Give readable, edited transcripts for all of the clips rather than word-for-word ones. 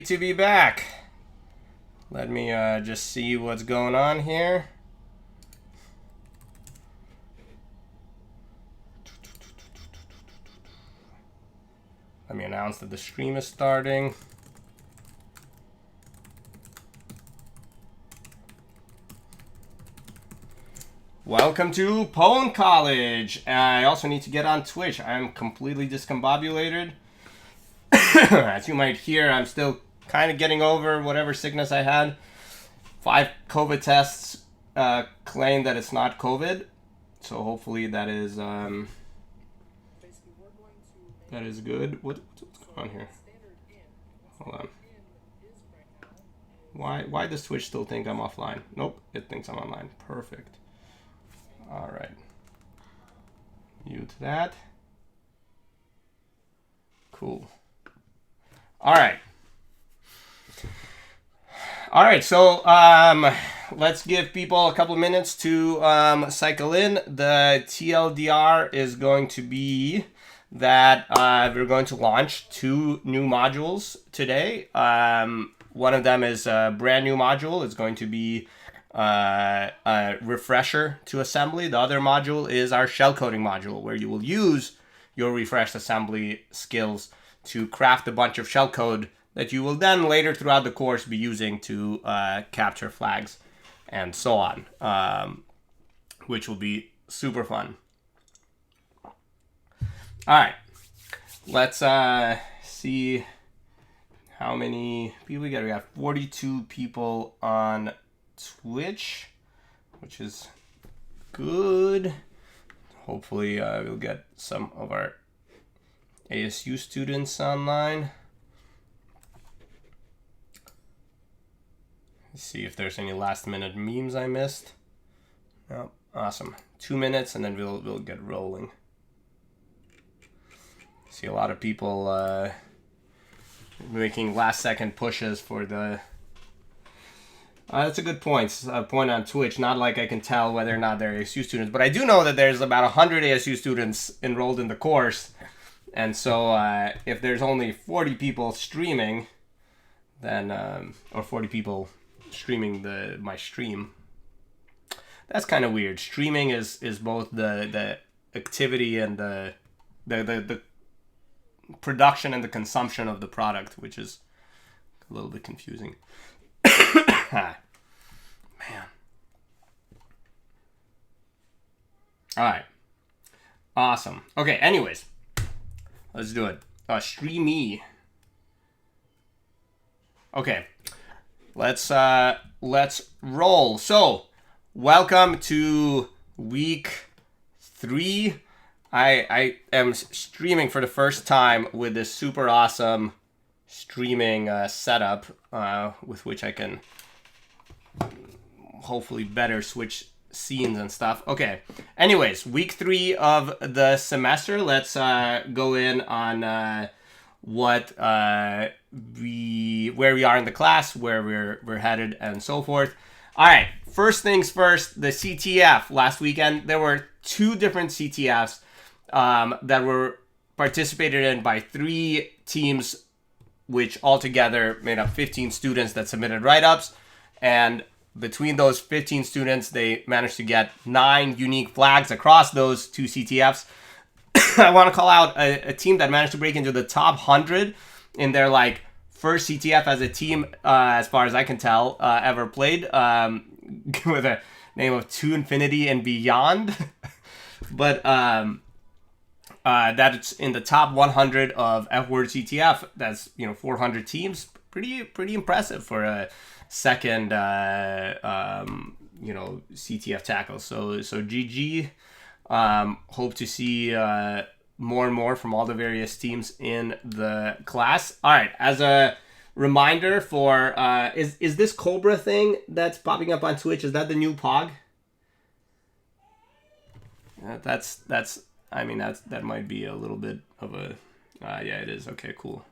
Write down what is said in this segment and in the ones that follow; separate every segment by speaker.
Speaker 1: To be back. Let me just see what's going on here. Let me announce that the stream is starting. Welcome to pwn.college. I also need to get on Twitch. I'm completely discombobulated. As you might hear, I'm still kind of getting over whatever sickness I had. 5 COVID tests claim that it's not COVID, so hopefully that is good. What's going on here? Hold on. Why does Twitch still think I'm offline? Nope, it thinks I'm online. Perfect. All right. Mute that. Cool. All right. All right, so let's give people a couple of minutes to cycle in. The TLDR is going to be that we're going to launch 2 new modules today. One of them is a brand new module. It's going to be a refresher to assembly. The other module is our shellcoding module, where you will use your refreshed assembly skills to craft a bunch of shellcode that you will then later throughout the course be using to capture flags and so on, which will be super fun. All right, let's see how many people we got. We got 42 people on Twitch, which is good. Hopefully we'll get some of our ASU students online. Let's see if there's any last minute memes I missed. Oh, awesome. 2 minutes and then we'll get rolling. See a lot of people making last second pushes for the... that's a good point. A point on Twitch. Not like I can tell whether or not they're ASU students, but I do know that there's about 100 ASU students enrolled in the course. And so if there's only 40 people streaming, then or 40 people streaming my stream, that's kind of weird. Streaming is both the activity and the production and the consumption of the product, which is a little bit confusing. Man. All right. Awesome. Okay, anyways. Let's do it. Streamy. Okay. Let's roll. So, welcome to week 3. I am streaming for the first time with this super awesome streaming setup with which I can hopefully better switch scenes and stuff. Okay. Anyways, week 3 of the semester. Let's go in on what where we are in the class, where we're headed, and so forth. All right. First things first. The CTF last weekend. There were 2 different CTFs that were participated in by 3 teams, which altogether made up 15 students that submitted write-ups, and between those 15 students, they managed to get 9 unique flags across those 2 CTFs. I want to call out a team that managed to break into the top 100 in their first CTF as a team, as far as I can tell, ever played, with a name of To Infinity and Beyond. But that's in the top 100 of F-Word CTF. That's 400 teams. Pretty impressive for a second CTF tackle. So GG. Hope to see more and more from all the various teams in the class. All right, as a reminder for is this Cobra thing that's popping up on Twitch, is that the new POG? That might be a little bit of a yeah, it is. Okay, cool.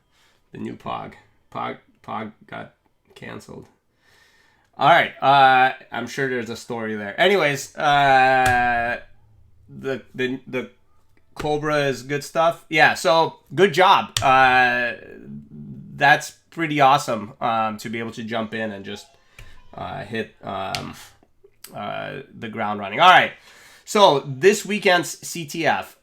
Speaker 1: The new POG got canceled. All right, I'm sure there's a story there. Anyways, the Cobra is good stuff. Yeah, so good job. that's pretty awesome to be able to jump in and just hit the ground running. All right. So this weekend's CTF.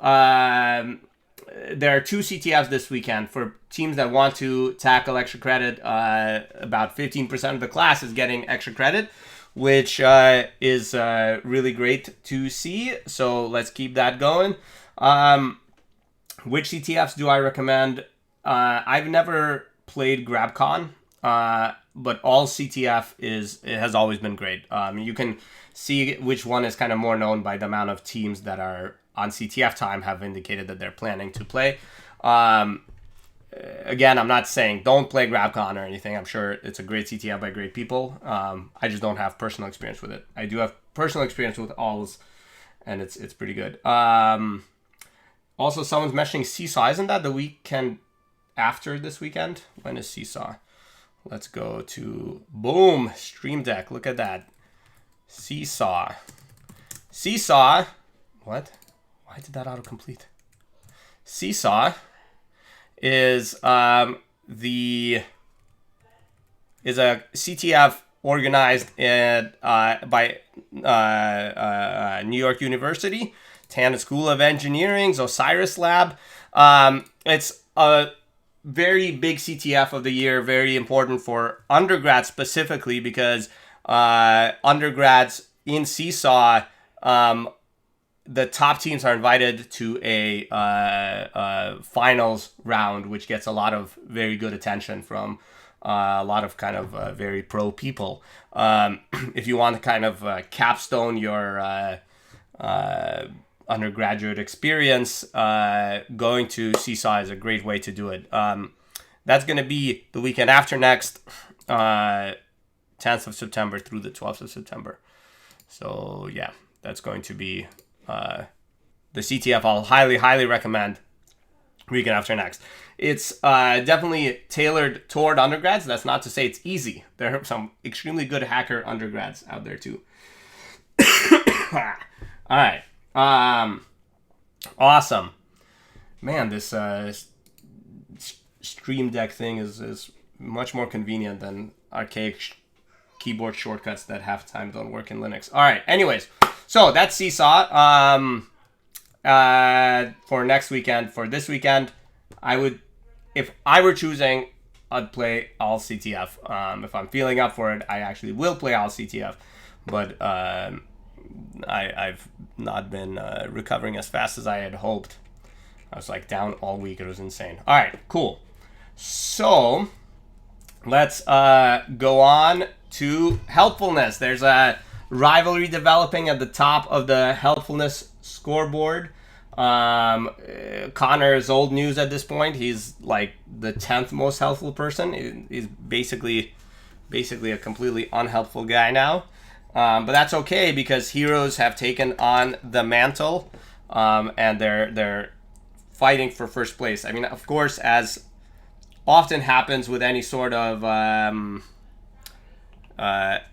Speaker 1: There are 2 CTFs this weekend for teams that want to tackle extra credit. About 15% of the class is getting extra credit, which is really great to see. So let's keep that going. Which CTFs do I recommend? I've never played GrabCon, but all CTF it has always been great. You can see which one is kind of more known by the amount of teams that are on CTF time have indicated that they're planning to play. Again, I'm not saying don't play GrabCon or anything. I'm sure it's a great CTF by great people. I just don't have personal experience with it. I do have personal experience with alls, and it's pretty good. Also, someone's mentioning Seesaw. Isn't that the weekend after this weekend? When is Seesaw? Let's go to, boom, Stream Deck. Look at that. Seesaw. What? Why did that autocomplete? Seesaw is a CTF organized by New York University, Tana School of Engineering's Osiris Lab. It's a very big CTF of the year, very important for undergrads specifically because undergrads in Seesaw, the top teams are invited to a finals round, which gets a lot of very good attention from a lot of kind of very pro people. If you want to kind of capstone your undergraduate experience, going to Seesaw is a great way to do it. That's going to be the weekend after next, 10th of September through the 12th of September. So yeah, that's going to be the CTF I'll highly recommend weekend after next. It's definitely tailored toward undergrads. That's not to say it's easy. There are some extremely good hacker undergrads out there too. All right. Awesome. Man, this Stream Deck thing is much more convenient than archaic keyboard shortcuts that half the time don't work in Linux. All right. Anyways, so that's Seesaw. For next weekend. For this weekend, if I were choosing, I'd play all CTF. If I'm feeling up for it, I actually will play all CTF. But I've not been recovering as fast as I had hoped. I was like down all week. It was insane. All right, cool. So let's go on to helpfulness. There's a rivalry developing at the top of the helpfulness scoreboard. Connor is old news at this point. He's like the 10th most helpful person. He's basically a completely unhelpful guy now. But that's okay because heroes have taken on the mantle, and they're fighting for first place. I mean, of course, as often happens with any sort of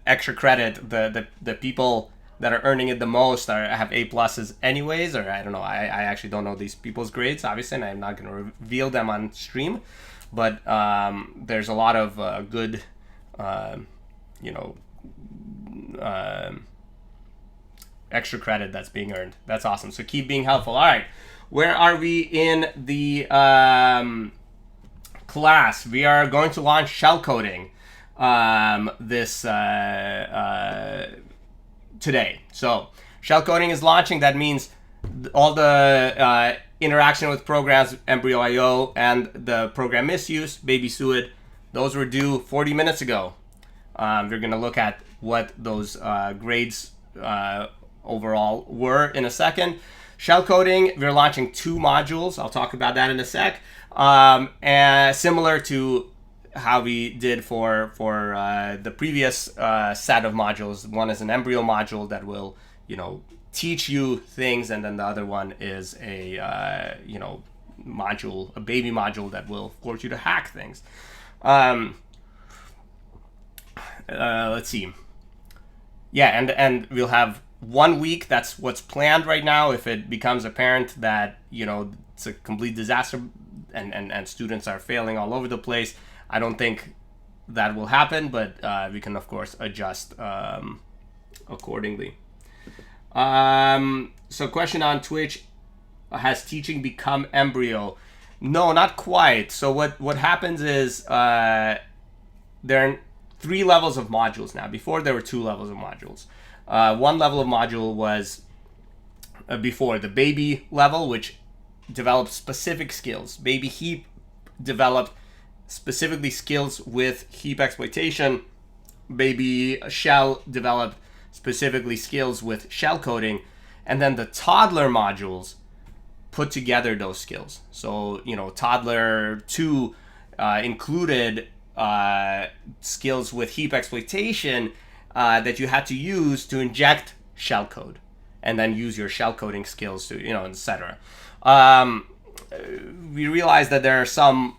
Speaker 1: extra credit, the people that are earning it the most have A pluses anyways, or I don't know. I actually don't know these people's grades, obviously, and I'm not going to reveal them on stream. But there's a lot of good, extra credit that's being earned. That's awesome. So keep being helpful. All right, where are we in the class? We are going to launch shell coding this today. So shell coding is launching. That means all the interaction with programs, embryo.io, and the program misuse, baby suid, those were due 40 minutes ago. We're going to look at what those grades overall were in a second. Shell coding, we're launching 2 modules. I'll talk about that in a sec. And similar to how we did for the previous set of modules. One is an embryo module that will, teach you things, and then the other one is a module, a baby module that will force you to hack things. Let's see. Yeah, and we'll have 1 week. That's what's planned right now. If it becomes apparent that it's a complete disaster and students are failing all over the place, I don't think that will happen, but we can of course adjust accordingly. So question on Twitch, has teaching become embryo? No, not quite. So what happens is there are 3 levels of modules now. Before there were 2 levels of modules. One level of module was before the baby level, which developed specific skills. Baby heap developed specifically skills with heap exploitation. Baby shell developed specifically skills with shell coding. And then the toddler modules put together those skills. So, toddler 2 included skills with heap exploitation that you had to use to inject shell code, and then use your shell coding skills to, etc. We realized that there are some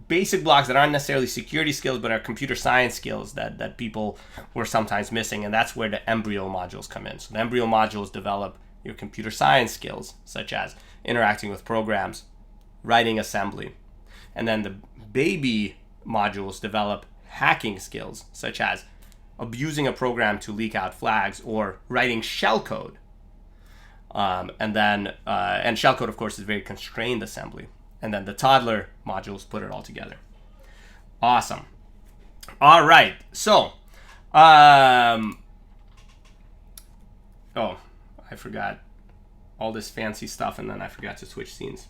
Speaker 1: basic blocks that aren't necessarily security skills, but are computer science skills that people were sometimes missing, and that's where the embryo modules come in. So the embryo modules develop your computer science skills, such as interacting with programs, writing assembly. And then the baby modules develop hacking skills, such as abusing a program to leak out flags or writing shell code. And shell code, of course, is very constrained assembly. And then the toddler modules put it all together. Awesome. All right. So, I forgot all this fancy stuff, and then I forgot to switch scenes.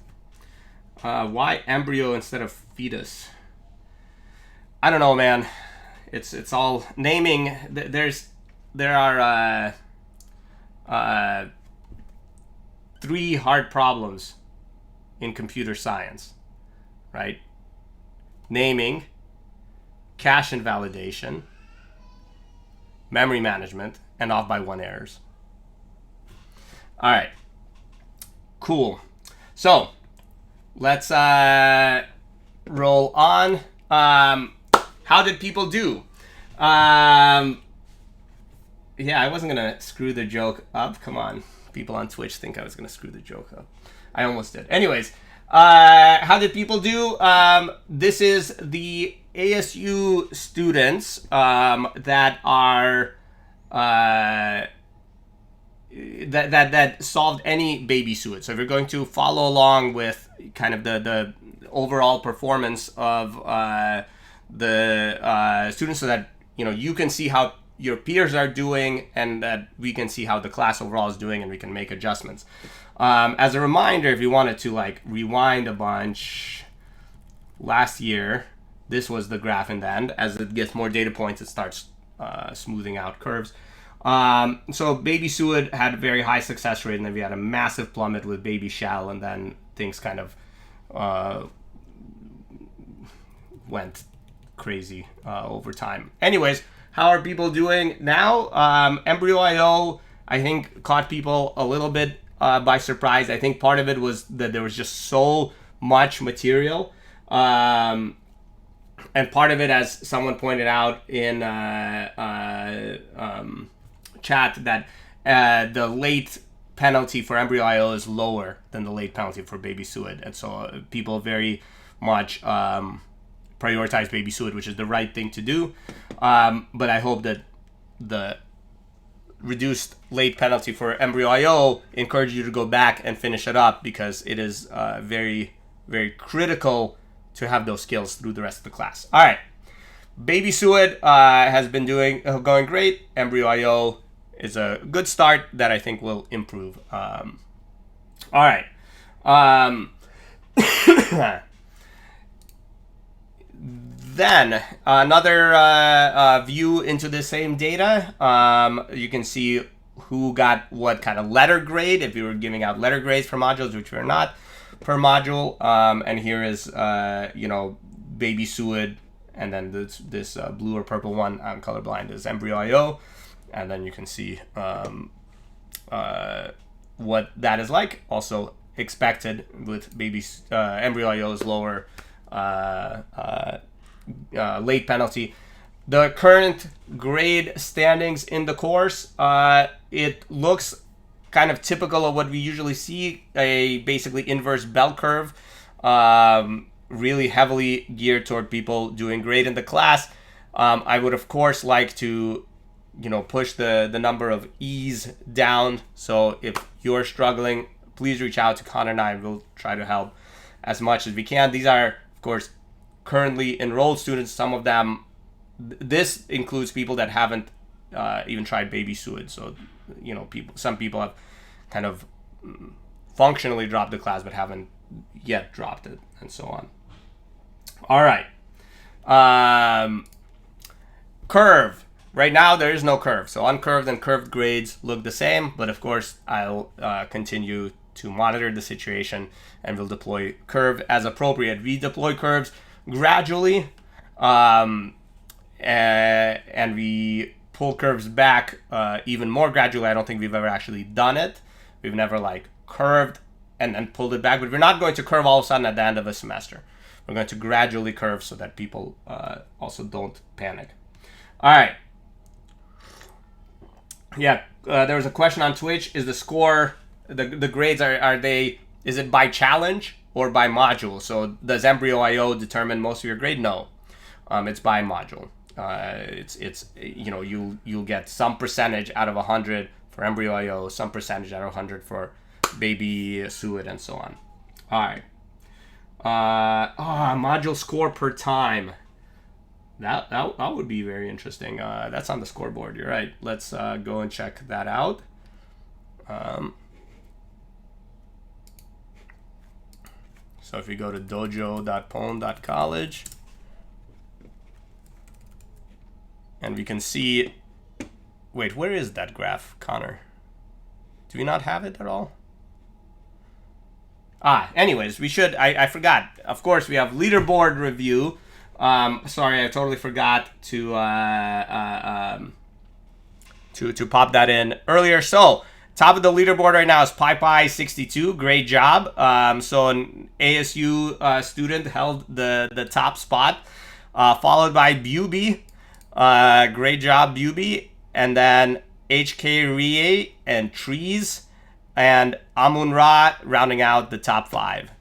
Speaker 1: Why embryo instead of fetus? I don't know, man. It's all naming. There are 3 hard problems in computer science, right? Naming, cache invalidation, memory management, and off-by-1 errors. All right, cool. So let's roll on. How did people do? Yeah, I wasn't gonna screw the joke up. Come on, people on Twitch think I was gonna screw the joke up. I almost did. Anyways, how did people do? This is the ASU students that are that solved any baby suit. So if you're going to follow along with kind of the overall performance of the students, so that you can see how your peers are doing, and that we can see how the class overall is doing, and we can make adjustments. As a reminder, if you wanted to rewind a bunch, last year, this was the graph in the end. As it gets more data points, it starts smoothing out curves. So baby suet had a very high success rate, and then we had a massive plummet with baby shell, and then things kind of went crazy over time. Anyways, how are people doing now? Embryo.io, I think, caught people a little bit by surprise. I think part of it was that there was just so much material. And part of it, as someone pointed out in chat, that the late penalty for Embryo.io is lower than the late penalty for baby suet. And so people very much prioritize baby suet, which is the right thing to do. But I hope that the reduced late penalty for Embryo.io encourage you to go back and finish it up, because it is very, very critical to have those skills through the rest of the class. All right, baby suet has been going great. Embryo.io is a good start that I think will improve. All right. Then another view into the same data. You can see who got what kind of letter grade, if you were giving out letter grades for modules, which we're not, per module. And here is baby suet, and then this blue or purple one, I'm colorblind, is Embryo.io, and then you can see what that is like. Also expected with baby Embryo.io's lower late penalty. The current grade standings in the course, it looks kind of typical of what we usually see, a basically inverse bell curve really heavily geared toward people doing great in the class. I would, of course, like to, push the number of E's down. So if you're struggling, please reach out to Connor and I. We'll try to help as much as we can. These are, of course, currently enrolled students. Some of them, this includes people that haven't even tried baby suet. So, some people have kind of functionally dropped the class but haven't yet dropped it, and so on. All right. Curve. Right now, there is no curve. So uncurved and curved grades look the same, but of course, I'll continue to monitor the situation and will deploy curve as appropriate. We deploy curves gradually, and we pull curves back even more gradually. I don't think we've ever actually done it. We've never curved and then pulled it back, but we're not going to curve all of a sudden at the end of a semester. We're going to gradually curve so that people also don't panic. All right. Yeah, there was a question on Twitch. Is the score, the grades, is it by challenge or by module? So does Embryo.io determine most of your grade? No, it's by module. You'll get some percentage out of 100 for Embryo.io, some percentage out of 100 for baby suet, and so on. All right. Module score per time. That would be very interesting. That's on the scoreboard. You're right. Let's go and check that out. So if you go to dojo.pwn.college, and we can see. Wait, where is that graph, Connor? Do we not have it at all? Anyways, we should. I forgot. Of course, we have leaderboard review. Sorry, I totally forgot to pop that in earlier. So, top of the leaderboard right now is PyPy62. Great job. So an ASU student held the top spot, followed by Buby. Great job, Buby. And then HK Rie and Trees and Amun-Ra rounding out the top 5.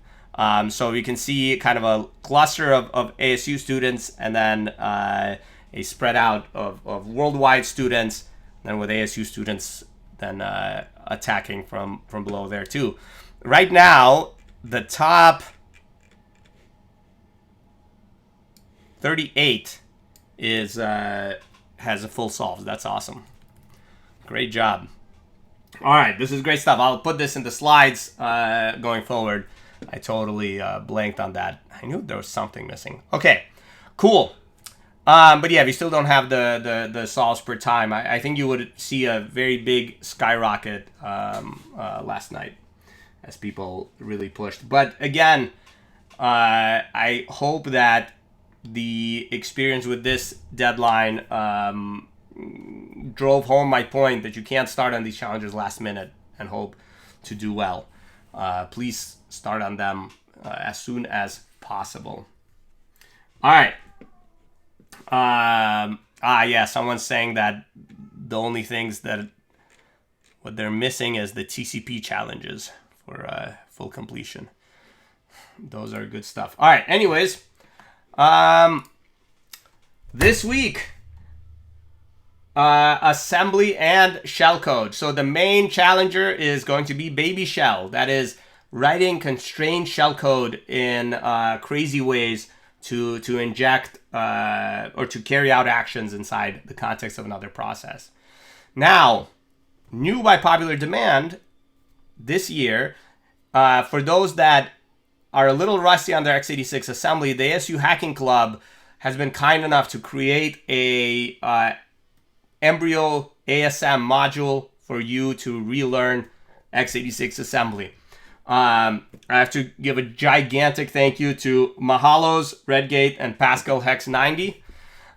Speaker 1: So we can see kind of a cluster of ASU students, and then a spread out of worldwide students, and with ASU students then attacking from below there too. Right now, the top 38 has a full solve. That's awesome. Great job. All right, this is great stuff. I'll put this in the slides going forward. I totally blanked on that. I knew there was something missing. Okay, cool. But yeah, if you still don't have the solves per time, I think you would see a very big skyrocket last night as people really pushed. But again, I hope that the experience with this deadline drove home my point that you can't start on these challenges last minute and hope to do well. Please start on them as soon as possible. All right. Yeah, someone's saying that the only things that what they're missing is the TCP challenges for full completion. Those are good stuff. All right. Anyways, this week, assembly and shellcode. So the main challenger is going to be baby shell. That is writing constrained shellcode in crazy ways to inject or to carry out actions inside the context of another process. Now, new by popular demand this year, for those that are a little rusty on their x86 assembly, the ASU Hacking Club has been kind enough to create a Embryo ASM module for you to relearn x86 assembly. I have to give a gigantic thank you to Mahalos, Redgate, and Pascal Hex 90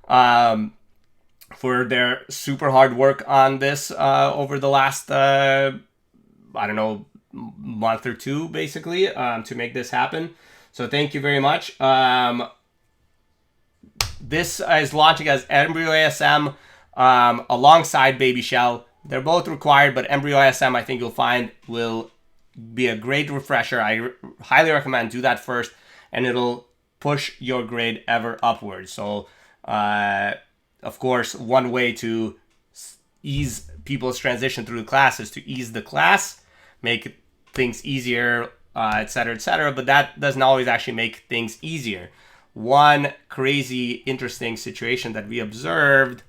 Speaker 1: for their super hard work on this over the last, month or two, basically, to make this happen. So thank you very much. This is launching as Embryo ASM alongside Baby Shell. They're both required, but Embryo ASM, I think you'll find, will be a great refresher. I highly recommend do that first, and it'll push your grade ever upwards. So, of course, one way to ease people's transition through the class is to ease the class, make things easier, etc., etc. But that doesn't always actually make things easier. One crazy, interesting situation that we observed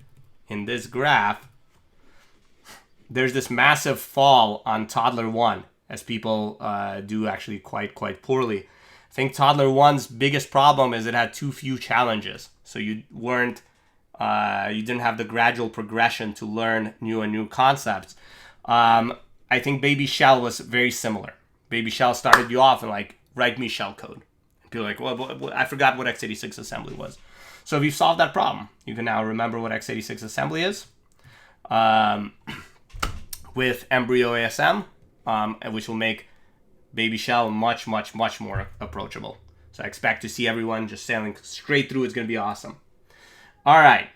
Speaker 1: in this graph, there's this massive fall on Toddler 1 as people do actually quite poorly. I think Toddler 1's biggest problem is it had too few challenges. So you didn't have the gradual progression to learn new concepts. I think Baby Shell was very similar. Baby Shell started you off and like, write me shellcode. People are like, well, I forgot what X86 assembly was. So if you've solved that problem, you can now remember what X86 assembly is with Embryo ASM, which will make Baby Shell much more approachable. So I expect to see everyone just sailing straight through. It's going to be awesome. All right.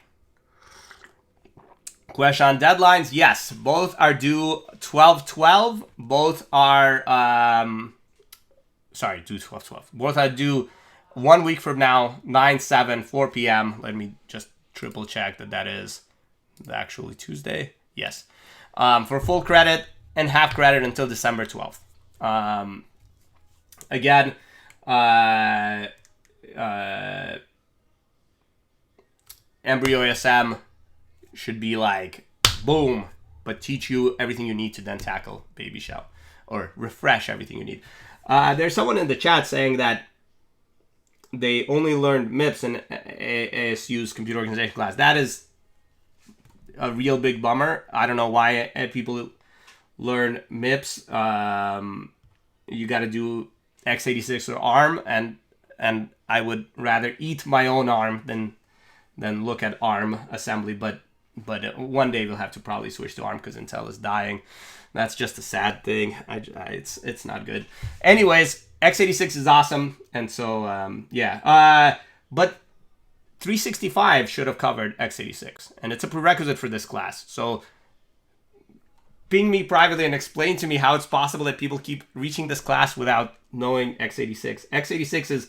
Speaker 1: Question on deadlines. Yes, both are due 12/12. Both are, due 12/12. Both are due 1 week from now, 9/7, 4 p.m. Let me just triple check that is actually Tuesday. Yes. For full credit and half credit until December 12th. Again, Embryo ASM should be like, boom, but teach you everything you need to then tackle Baby Shell, or refresh everything you need. There's someone in the chat saying that they only learned MIPS in ASU's computer organization class. That is a real big bummer. I don't know why people learn MIPS. You got to do x86 or ARM, and I would rather eat my own ARM than look at ARM assembly. But one day we'll have to probably switch to ARM because Intel is dying. That's just a sad thing. It's not good. Anyways, x86 is awesome, and so yeah. But 365 should have covered x86, and it's a prerequisite for this class. So ping me privately and explain to me how it's possible that people keep reaching this class without knowing x86. x86 is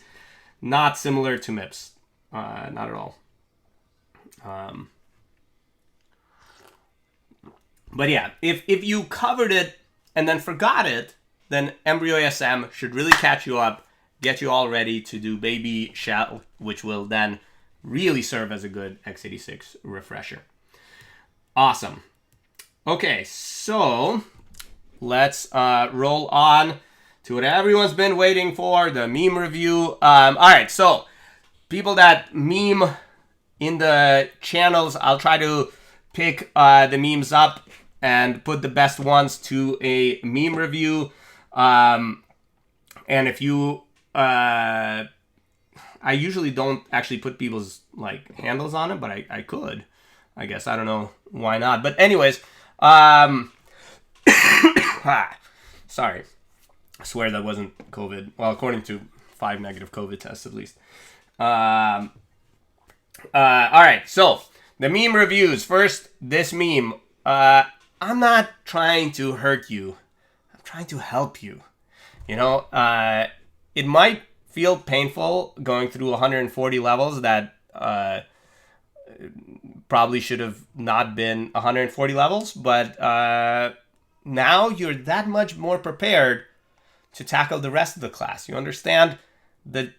Speaker 1: not similar to MIPS, not at all. But yeah, if you covered it and then forgot it, then Embryo ASM should really catch you up, get you all ready to do Baby Shell, which will then really serve as a good x86 refresher. Awesome. Okay, so let's roll on to what everyone's been waiting for, the meme review. All right, so people that meme in the channels, I'll try to pick the memes up and put the best ones to a meme review. And if you, I usually don't actually put people's like handles on it, but I could, I guess. I don't know why not. But anyways, sorry. I swear that wasn't COVID. Well, according to 5 negative COVID tests at least. All right, so the meme reviews. First, this meme. I'm not trying to hurt you. I'm trying to help you. You know, it might feel painful going through 140 levels that probably should have not been 140 levels, but now you're that much more prepared to tackle the rest of the class. You understand the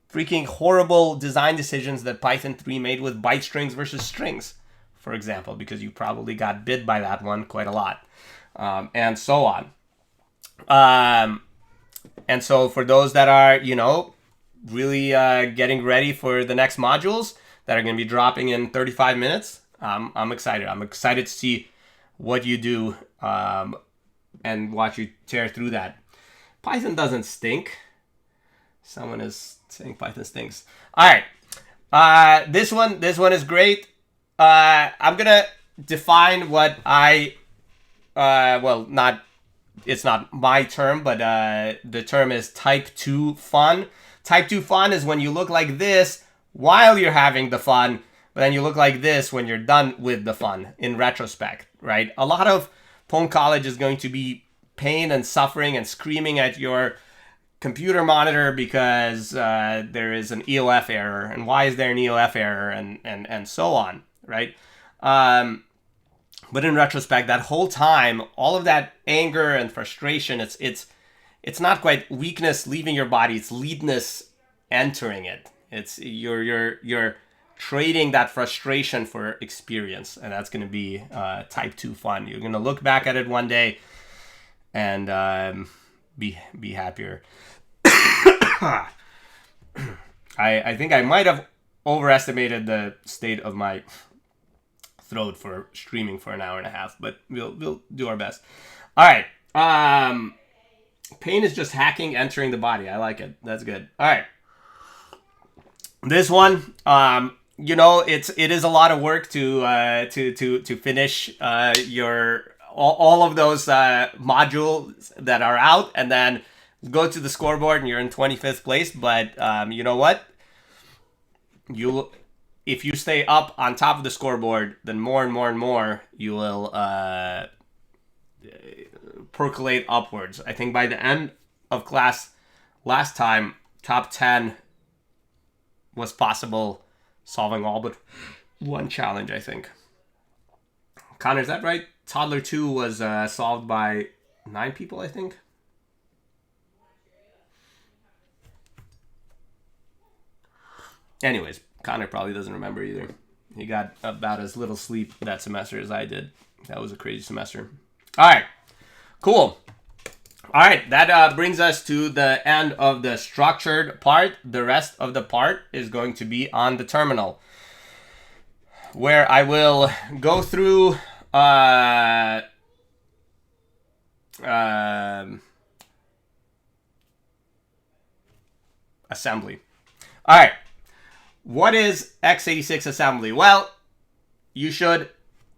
Speaker 1: freaking horrible design decisions that Python 3 made with byte strings versus strings, for example, because you probably got bit by that one quite a lot, and so on. And so for those that are, you know, really getting ready for the next modules that are going to be dropping in 35 minutes, I'm excited. I'm excited to see what you do and watch you tear through that. Python doesn't stink. Someone is saying Python stinks. All right. This one is great. I'm going to define what it's not my term, but the term is type 2 fun. Type 2 fun is when you look like this while you're having the fun, but then you look like this when you're done with the fun in retrospect, right? A lot of pwn.college is going to be pain and suffering and screaming at your computer monitor because there is an EOF error, and why is there an EOF error, and so on, right? But in retrospect, that whole time, all of that anger and frustration, it's not quite weakness leaving your body, it's leadness entering it. It's you're trading that frustration for experience, and that's going to be type 2 fun. You're going to look back at it one day and be happier. I think I might have overestimated the state of my throat for streaming for an hour and a half, but we'll do our best. All right. Pain is just hacking entering the body. I like it. That's good. All right. This one, it is a lot of work to finish your all of those modules that are out, and then go to the scoreboard and you're in 25th place. But you know what? If you stay up on top of the scoreboard, then more and more and more you will percolate upwards. I think by the end of class last time, top 10 was possible, solving all but one challenge, I think. Connor, is that right? Toddler 2 was solved by 9 people, I think. Anyways, Connor probably doesn't remember either. He got about as little sleep that semester as I did. That was a crazy semester. All right, cool. All right, that brings us to the end of the structured part. The rest of the part is going to be on the terminal, where I will go through assembly. All right. What is x86 assembly? Well, you should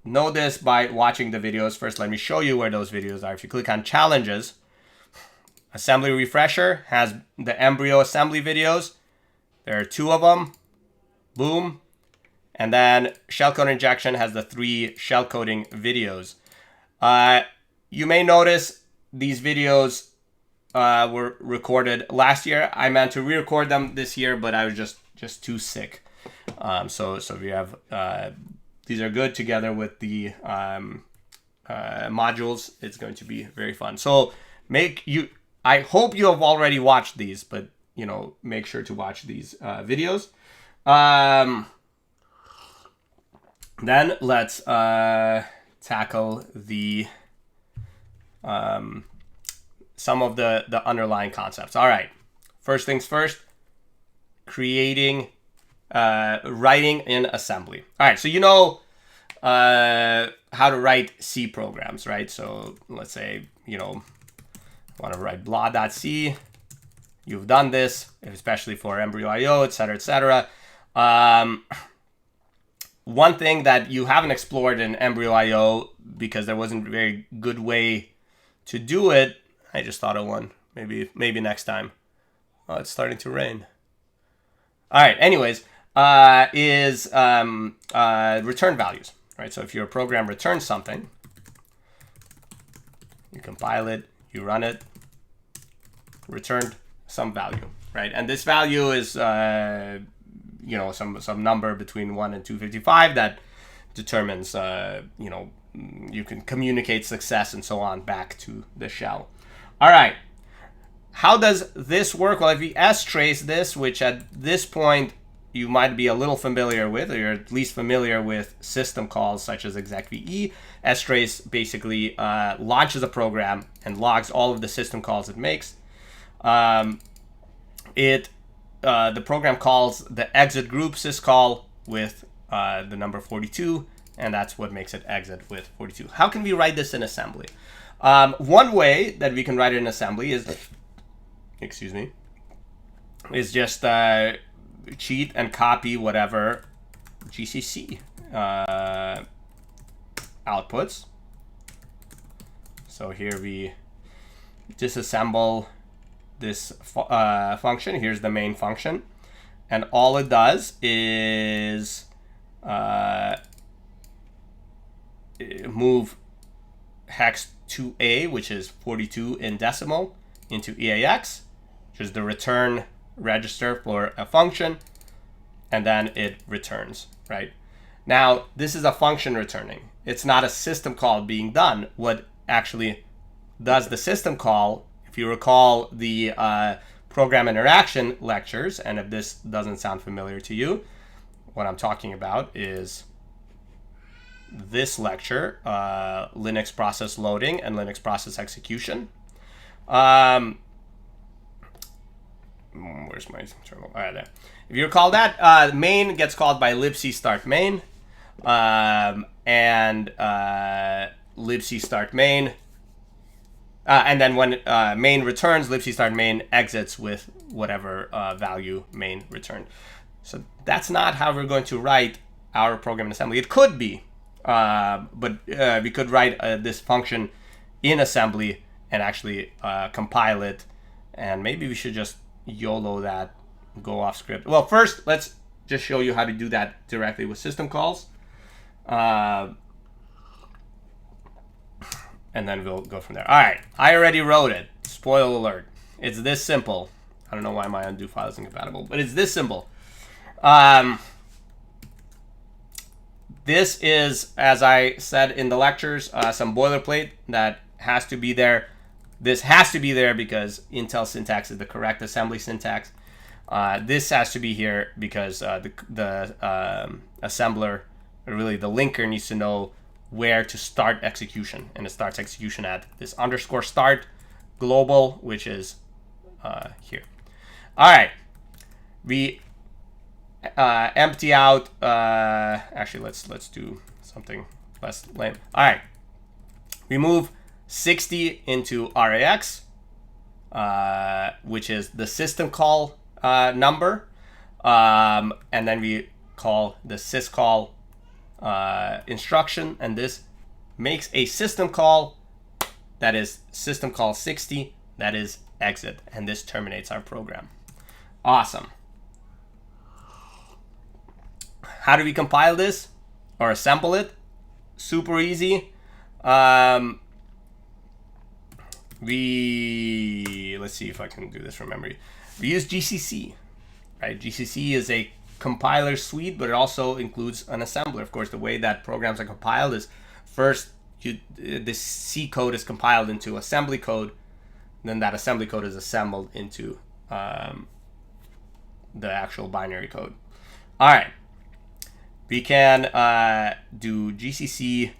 Speaker 1: know this by watching the videos. First, let me show you where those videos are. If you click on challenges, assembly refresher has the embryo assembly videos. There are 2 of them. Boom. And then shellcode injection has the 3 shellcoding videos. You may notice these videos were recorded last year. I meant to re-record them this year, but I was just too sick. So we have these are good together with the modules. It's going to be very fun. So I hope you have already watched these, but make sure to watch these videos. Then let's tackle the some of the underlying concepts. All right. First things first. Writing in assembly. All right, so how to write C programs, right? So let's say want to write blah.c. You've done this, especially for embryo IO, etc., etc. One thing that you haven't explored in embryo IO because there wasn't a very good way to do it. I just thought of one. Maybe next time. Oh, it's starting to rain. All right. Anyways, is return values, right? So if your program returns something, you compile it, you run it, returned some value, right? And this value is some number between 1 and 255 that determines you can communicate success and so on back to the shell. All right. How does this work? Well, if we strace this, which at this point you might be a little familiar with, or you're at least familiar with system calls such as execve, strace basically launches a program and logs all of the system calls it makes. The program calls the exit group syscall with the number 42, and that's what makes it exit with 42. How can we write this in assembly? One way that we can write it in assembly is just cheat and copy whatever GCC outputs. So here we disassemble this function. Here's the main function. And all it does is move hex 2A, which is 42 in decimal, into EAX, just the return register for a function, and then it returns, right? Now, this is a function returning. It's not a system call being done. What actually does the system call, if you recall the program interaction lectures, and if this doesn't sound familiar to you, what I'm talking about is this lecture, Linux process loading and Linux process execution. Where's my terminal? All right, there. If you recall that, main gets called by libc start main, and libc start main, and then when main returns, libc start main exits with whatever value main returned. So that's not how we're going to write our program in assembly. It could be, but we could write this function in assembly and actually compile it, and maybe we should just YOLO that, go off script. Well, first, let's just show you how to do that directly with system calls. And then we'll go from there. All right, I already wrote it. Spoiler alert. It's this simple. I don't know why my undo file is incompatible, but it's this simple. This is, as I said in the lectures, some boilerplate that has to be there. This has to be there because Intel syntax is the correct assembly syntax. This has to be here because the assembler, or really the linker, needs to know where to start execution, and it starts execution at this underscore start global, which is here. All right, we empty out. Actually, let's do something less lame. All right, we move 60 into RAX, which is the system call number, and then we call the syscall instruction, and this makes a system call that is system call 60, that is exit, and this terminates our program. Awesome. How do we compile this or assemble it? Super easy. Let's see if I can do this from memory. We use GCC, right? GCC is a compiler suite, but it also includes an assembler. Of course, the way that programs are compiled is first the C code is compiled into assembly code, then that assembly code is assembled into the actual binary code. All right, we can do GCC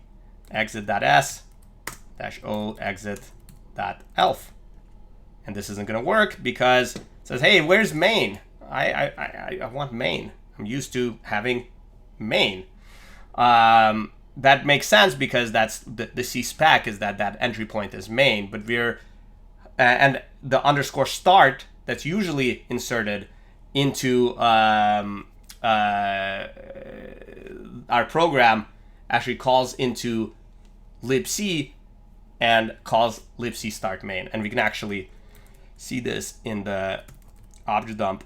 Speaker 1: exit.s -o exit.elf, and this isn't going to work because it says, hey, where's main? I want main. I'm used to having main. That makes sense because that's the C spec is that entry point is main, but we're and the underscore start that's usually inserted into our program actually calls into libc and calls libc start main, and we can actually see this in the object dump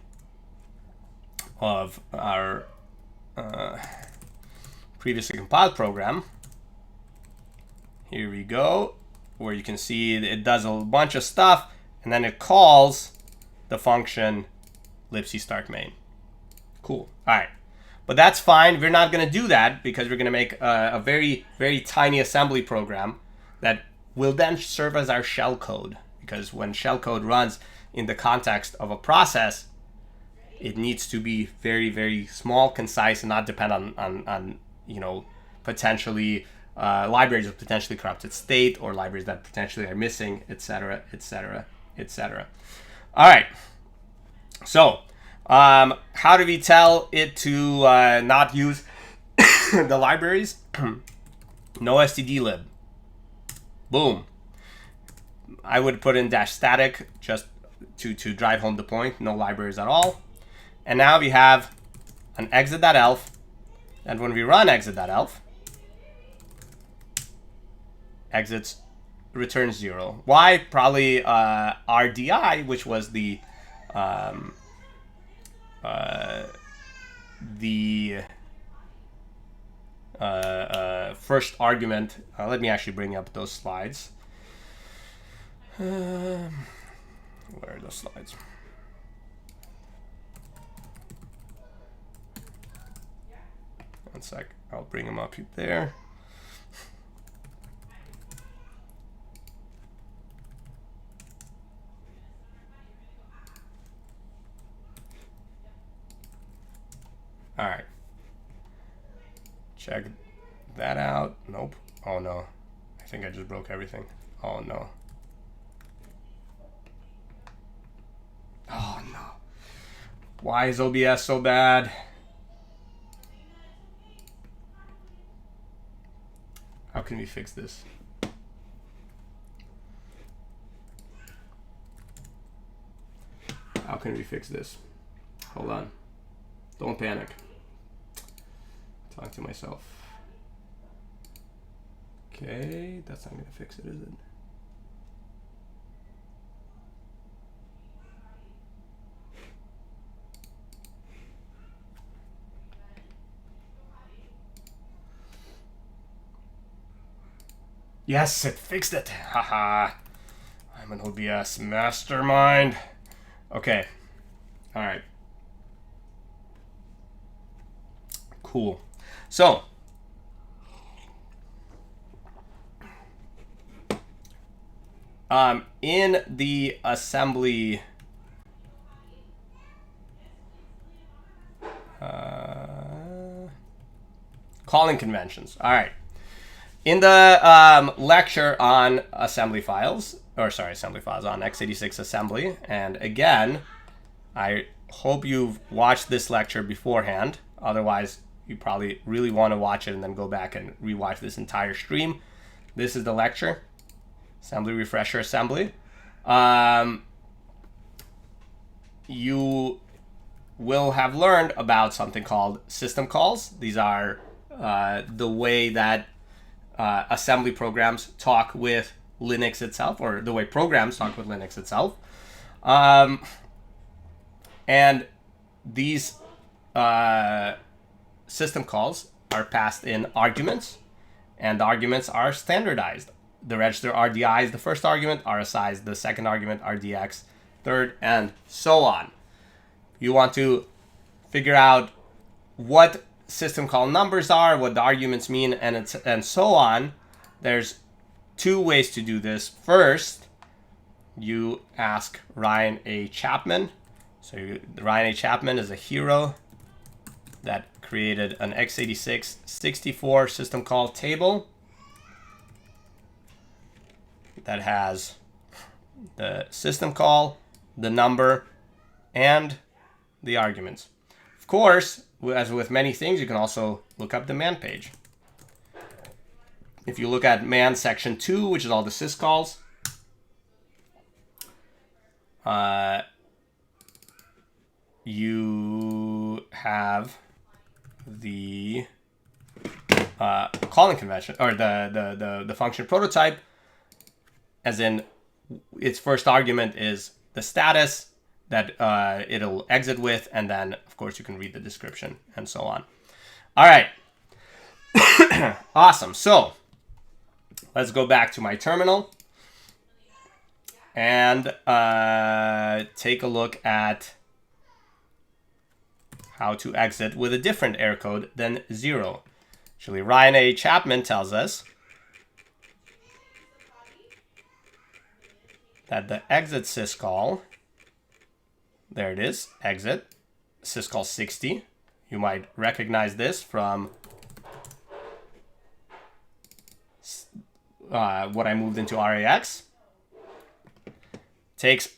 Speaker 1: of our previously compiled program. Here we go, where you can see it does a bunch of stuff, and then it calls the function libc start main. Cool. All right, but that's fine. We're not going to do that because we're going to make a very, very tiny assembly program that will then serve as our shell code, because when shell code runs in the context of a process, it needs to be very, very small, concise, and not depend on you know, potentially libraries with potentially corrupted state or libraries that potentially are missing, etc., etc., etc. All right. So how do we tell it to not use the libraries? No stdlib. Boom. I would put in -static just to drive home the point. No libraries at all. And now we have an exit.elf, and when we run exit.elf, exits returns 0. Why? Probably RDI, which was the first argument. Let me actually bring up those slides. Where are those slides? One sec. I'll bring them up there. All right. Check that out. Nope. Oh no. I think I just broke everything. Oh no. Oh no. Why is OBS so bad? How can we fix this? How can we fix this? Hold on. Don't panic. Talk to myself. Okay, that's not gonna fix it, is it? Yes, it fixed it. Haha. I'm an OBS mastermind. Okay. All right. Cool. So, in the assembly calling conventions. All right. In the lecture on assembly files, on X86 assembly, and again, I hope you've watched this lecture beforehand. Otherwise, you probably really want to watch it and then go back and rewatch this entire stream. This is the lecture, assembly refresher assembly. You will have learned about something called system calls. These are the way that assembly programs talk with Linux itself, or the way programs talk with Linux itself. And these system calls are passed in arguments, and the arguments are standardized. The register RDI is the first argument, RSI is the second argument, RDX third, and so on. You want to figure out what system call numbers are, what the arguments mean, and so on. There's two ways to do this. First, you ask Ryan A. Chapman. So Ryan A. Chapman is a hero that created an x86 64 system call table that has the system call, the number, and the arguments. Of course, as with many things, you can also look up the man page. If you look at man section 2, which is all the syscalls, you have the calling convention, or the function prototype, as in its first argument is the status that it'll exit with, and then of course you can read the description and so on. All right. Awesome. So let's go back to my terminal and take a look at how to exit with a different error code than 0. Actually, Ryan A. Chapman tells us that the exit syscall, there it is, exit, syscall 60. You might recognize this from what I moved into RAX. Takes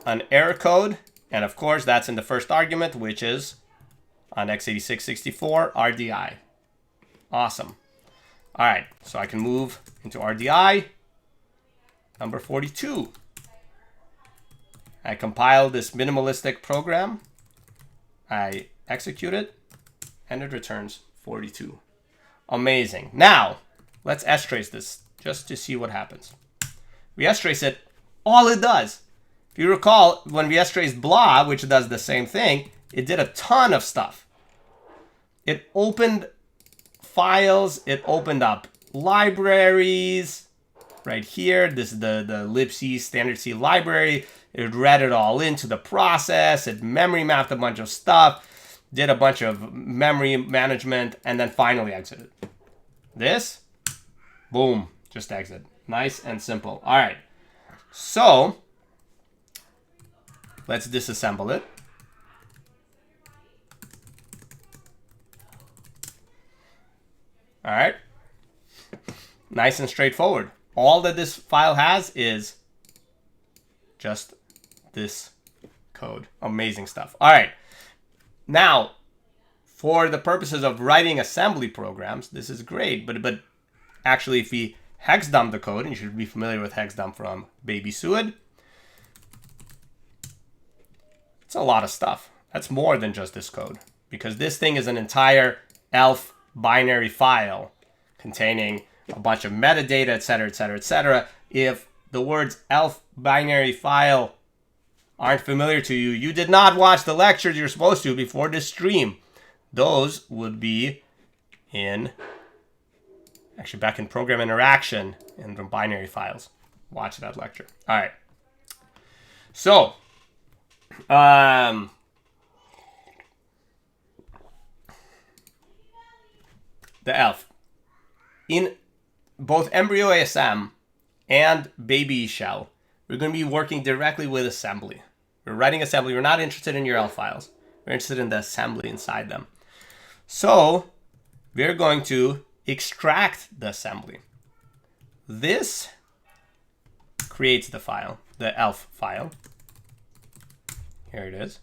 Speaker 1: an error code, and of course that's in the first argument, which is on x86 64 RDI. Awesome. All right, so I can move into RDI, number 42. I compile this minimalistic program, I execute it, and it returns 42. Amazing. Now, let's strace this just to see what happens. We strace it, all it does. If you recall, when we straced blah, which does the same thing, it did a ton of stuff. It opened files, it opened up libraries. Right here, this is the libc standard C library. It read it all into the process. It memory mapped a bunch of stuff, did a bunch of memory management, and then finally exited. This, boom, just exit. Nice and simple. All right. So let's disassemble it. All right. Nice and straightforward. All that this file has is just this code. Amazing stuff. All right. Now, for the purposes of writing assembly programs, this is great. But actually, if we hex dump the code, and you should be familiar with hex dump from Baby Suid, it's a lot of stuff. That's more than just this code, because this thing is an entire ELF binary file containing a bunch of metadata, etc., etc., etc. If the words ELF binary file aren't familiar to you, you did not watch the lectures you're supposed to before this stream. Those would be in, actually back in program interaction in the binary files. Watch that lecture. All right. So, the ELF. In both Embryo ASM and Baby Shell, we're going to be working directly with assembly. We're writing assembly. We're not interested in your ELF files. We're interested in the assembly inside them. So we're going to extract the assembly. This creates the file, the ELF file. Here it is.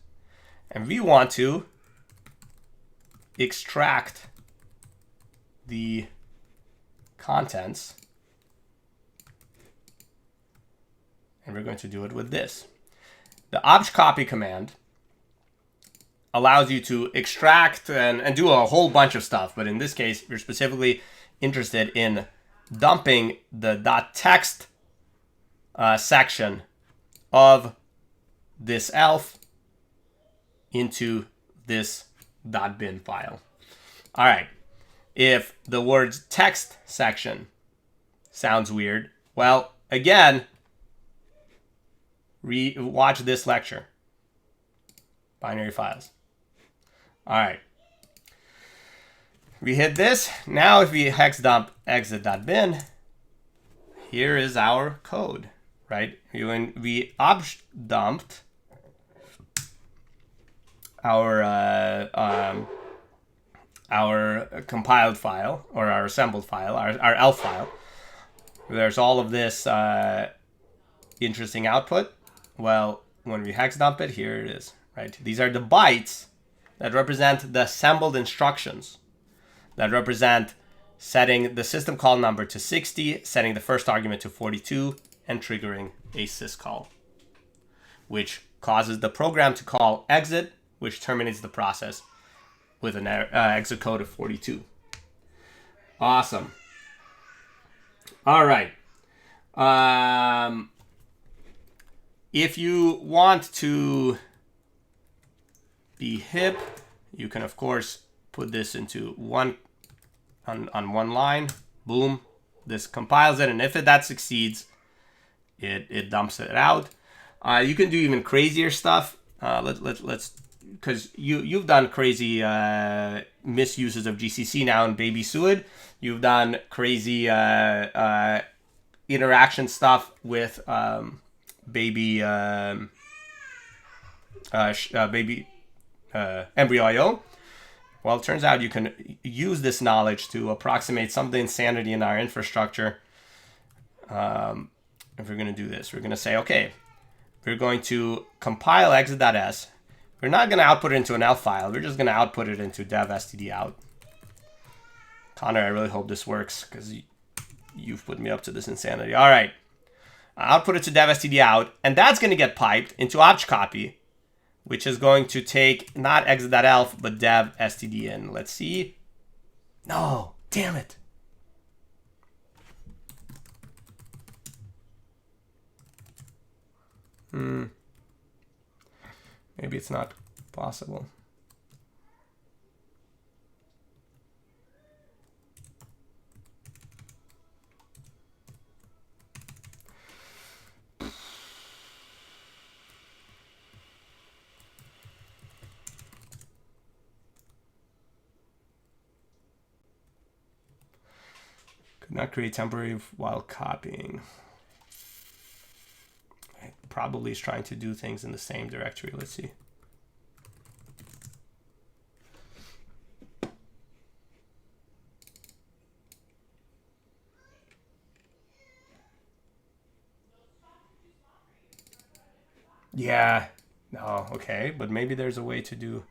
Speaker 1: And we want to extract the contents. And we're going to do it with this. The obj-copy command allows you to extract and do a whole bunch of stuff. But in this case, we're specifically interested in dumping the .text section of this ELF into this .bin file. All right. If the words text section sounds weird, well, again, watch this lecture. Binary files. All right. We hit this. Now if we hex dump exit.bin, here is our code, right? When we obj dumped our compiled file, or our assembled file, our ELF file, there's all of this interesting output. Well, when we hex dump it, here it is, right? These are the bytes that represent the assembled instructions, that represent setting the system call number to 60, setting the first argument to 42, and triggering a syscall, which causes the program to call exit, which terminates the process with an exit code of 42. Awesome. All right. If you want to be hip, you can of course put this into on one line. Boom. This compiles it, and if that succeeds, it dumps it out. You can do even crazier stuff. Let's because you've done crazy misuses of GCC now in Baby Suid. You've done crazy interaction stuff with baby Embryo.io. Well, it turns out you can use this knowledge to approximate some of the insanity in our infrastructure. If we're going to do this, we're going to say, okay, we're going to compile exit.s. We're not going to output it into an ELF file. We're just going to output it into dev std_out. Connor, I really hope this works because you've put me up to this insanity. All right. Output it to dev std_out, and that's going to get piped into obj-copy, which is going to take not exit.elf, but dev std_in. Let's see. No, damn it. Maybe it's not possible. not create temporary while copying. It probably is trying to do things in the same directory. Let's see. Yeah. No, okay, but maybe there's a way to do.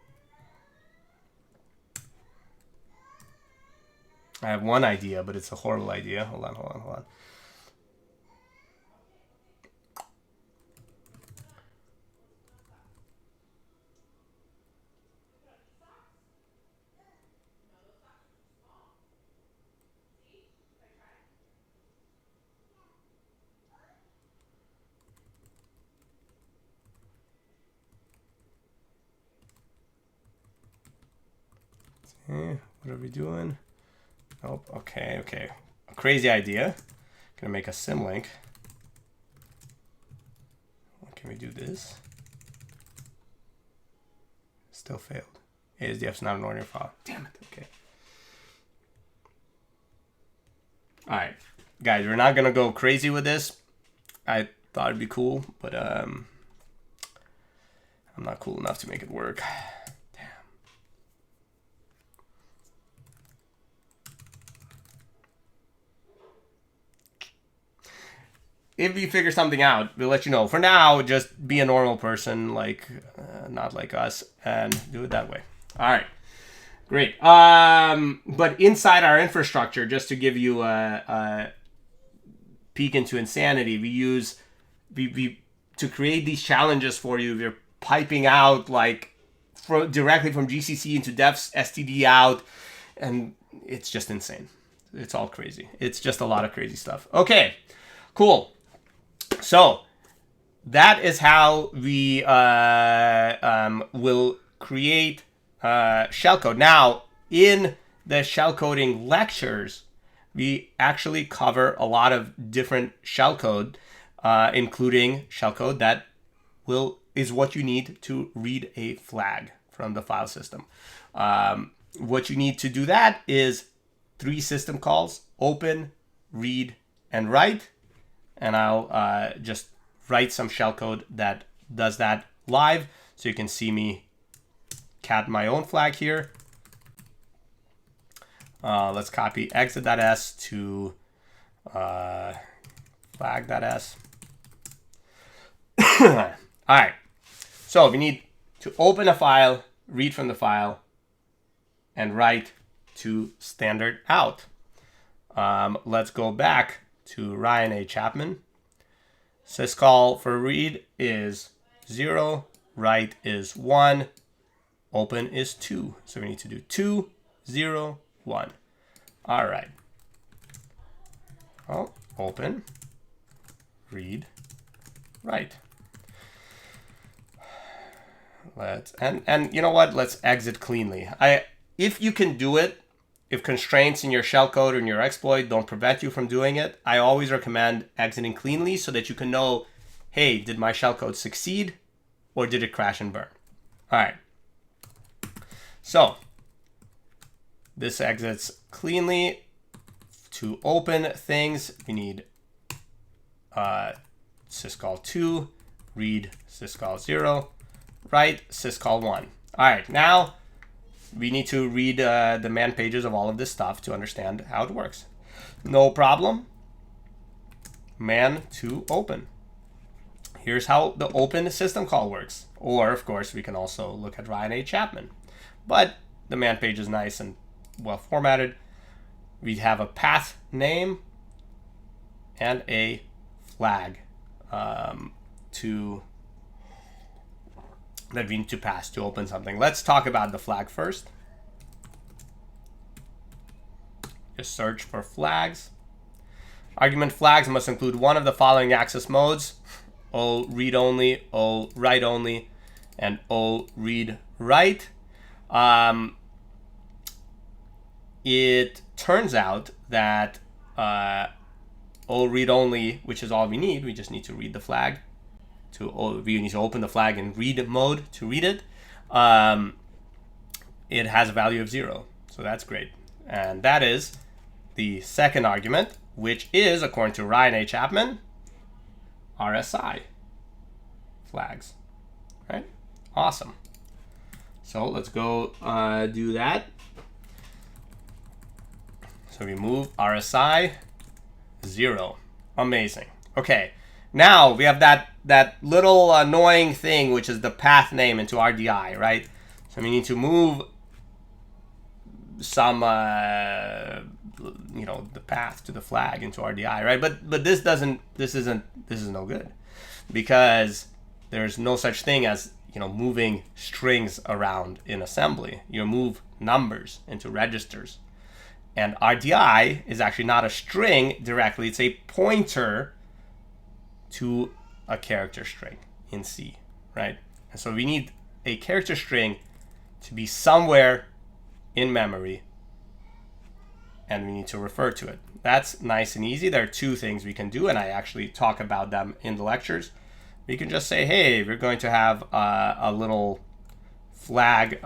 Speaker 1: I have one idea, but it's a horrible idea. Hold on. What are we doing? Nope. Okay. A crazy idea. Gonna make a symlink. Can we do this? Still failed. ASDF's not an ordinary file. Damn it. Okay. All right, guys, we're not gonna go crazy with this. I thought it'd be cool, but I'm not cool enough to make it work. If you figure something out, we'll let you know. For now, just be a normal person, like not like us, and do it that way. All right, great. But inside our infrastructure, just to give you a peek into insanity, we use to create these challenges for you. We're piping out like directly from GCC into devs std out, and it's just insane. It's all crazy. It's just a lot of crazy stuff. Okay, cool. So that is how we will create shellcode. Now, in the shellcoding lectures, we actually cover a lot of different shellcode, including shellcode that is what you need to read a flag from the file system. What you need to do that is 3 system calls: open, read, and write. And I'll just write some shellcode that does that live, so you can see me cat my own flag here. Let's copy exit.s to flag.s. All right. So we need to open a file, read from the file, and write to standard out. Let's go back to Ryan A. Chapman. Syscall for read is 0, write is 1, open is 2. So we need to do 2, 0, 1. All right. Oh, open, read, write. And you know what? Let's exit cleanly. If you can do it, if constraints in your shellcode or in your exploit don't prevent you from doing it, I always recommend exiting cleanly so that you can know, hey, did my shellcode succeed or did it crash and burn? All right. So this exits cleanly. To open things, we need syscall 2, read syscall 0, write syscall 1. All right, now we need to read the man pages of all of this stuff to understand how it works. No problem. Man to open. Here's how the open system call works. Or, of course, we can also look at Ryan A. Chapman. But the man page is nice and well formatted. We have a path name and a flag that we need to pass to open something. Let's talk about the flag first. Just search for flags. Argument flags must include one of the following access modes: O read only, O write only, and O read write. It turns out that O read only, which is all we need, we just need to read the flag. We need to open the flag in read mode to read it. It has a value of 0, so that's great. And that is the second argument, which is, according to Ryan A. Chapman, RSI flags. Right? Awesome. So let's go do that. So we move RSI 0. Amazing. Okay. Now we have that little annoying thing, which is the path name into RDI, right? So we need to move some, you know, the path to the flag into RDI, right? But this is no good, because there's no such thing as, you know, moving strings around in assembly. You move numbers into registers. And RDI is actually not a string directly, it's a pointer to a character string in C, right? And so we need a character string to be somewhere in memory, and we need to refer to it. That's nice and easy. There are two things we can do, and I actually talk about them in the lectures. We can just say, hey, we're going to have a little flag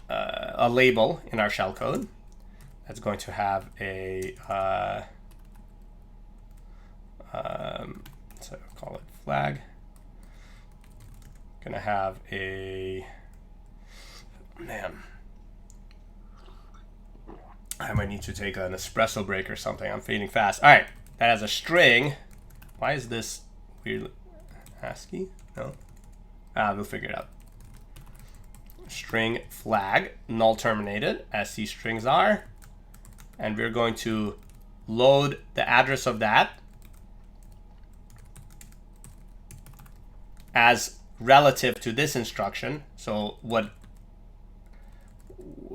Speaker 1: a label in our shellcode that's going to have a so call it flag. Gonna have a, man, I might need to take an espresso break or something. I'm fading fast. All right, that has a string. Why is this weird? ASCII? No. We'll figure it out. String flag, null terminated, as C strings are, and we're going to load the address of that as relative to this instruction. So what,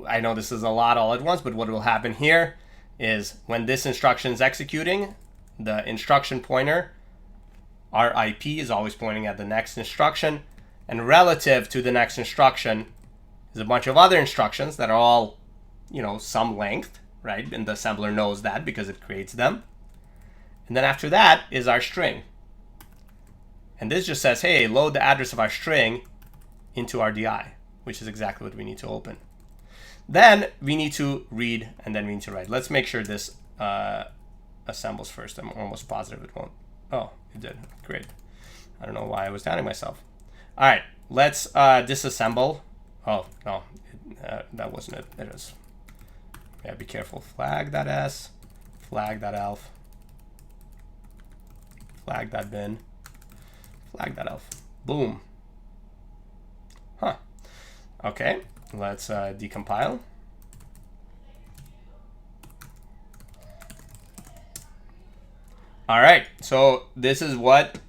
Speaker 1: I know this is a lot all at once, but what will happen here is when this instruction is executing, the instruction pointer, RIP, is always pointing at the next instruction, and relative to the next instruction is a bunch of other instructions that are all, you know, some length, right? And the assembler knows that because it creates them. And then after that is our string. And this just says, hey, load the address of our string into RDI, which is exactly what we need to open. Then we need to read, and then we need to write. Let's make sure this assembles first. I'm almost positive it won't. Oh, it did. Great. I don't know why I was doubting myself. All right, let's disassemble. Oh, no, that wasn't it. It is. Yeah, be careful. Flag.s, flag.elf, flag.bin, flag.elf. Boom. Huh. Okay, let's decompile. All right, so this is what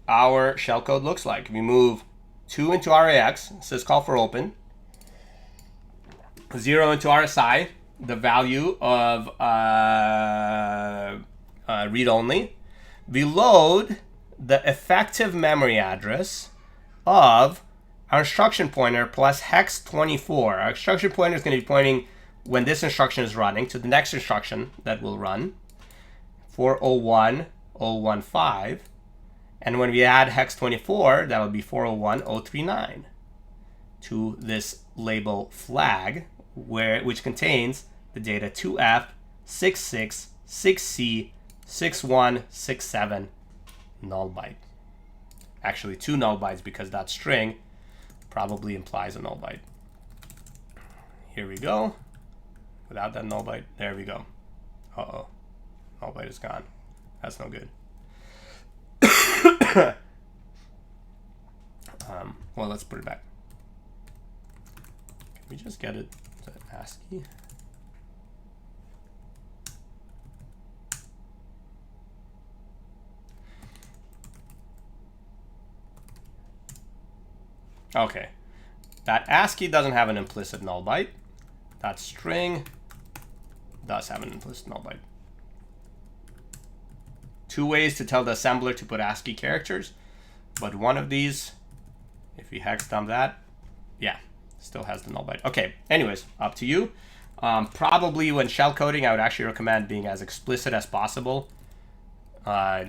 Speaker 1: our shellcode looks like. We move 2 into RAX, syscall for open, 0 into RSI, the value of read-only. We load the effective memory address of our instruction pointer plus hex 24. Our instruction pointer is going to be pointing, when this instruction is running, to the next instruction that will run, 401015. And when we add hex 24, that will be 401039 to this label flag, which contains the data 2F, 66, 6C, 61, 67 null byte. Actually, 2 null bytes, because that string probably implies a null byte. Here we go. Without that null byte, there we go. Uh-oh, null byte is gone. That's no good. Well, let's put it back. Can we just get it to ASCII? Okay, that ASCII doesn't have an implicit null byte. That string does have an implicit null byte. 2 ways to tell the assembler to put ASCII characters, but one of these, if we hex dump that, yeah, still has the null byte. Okay, anyways, up to you. Probably when shellcoding, I would actually recommend being as explicit as possible.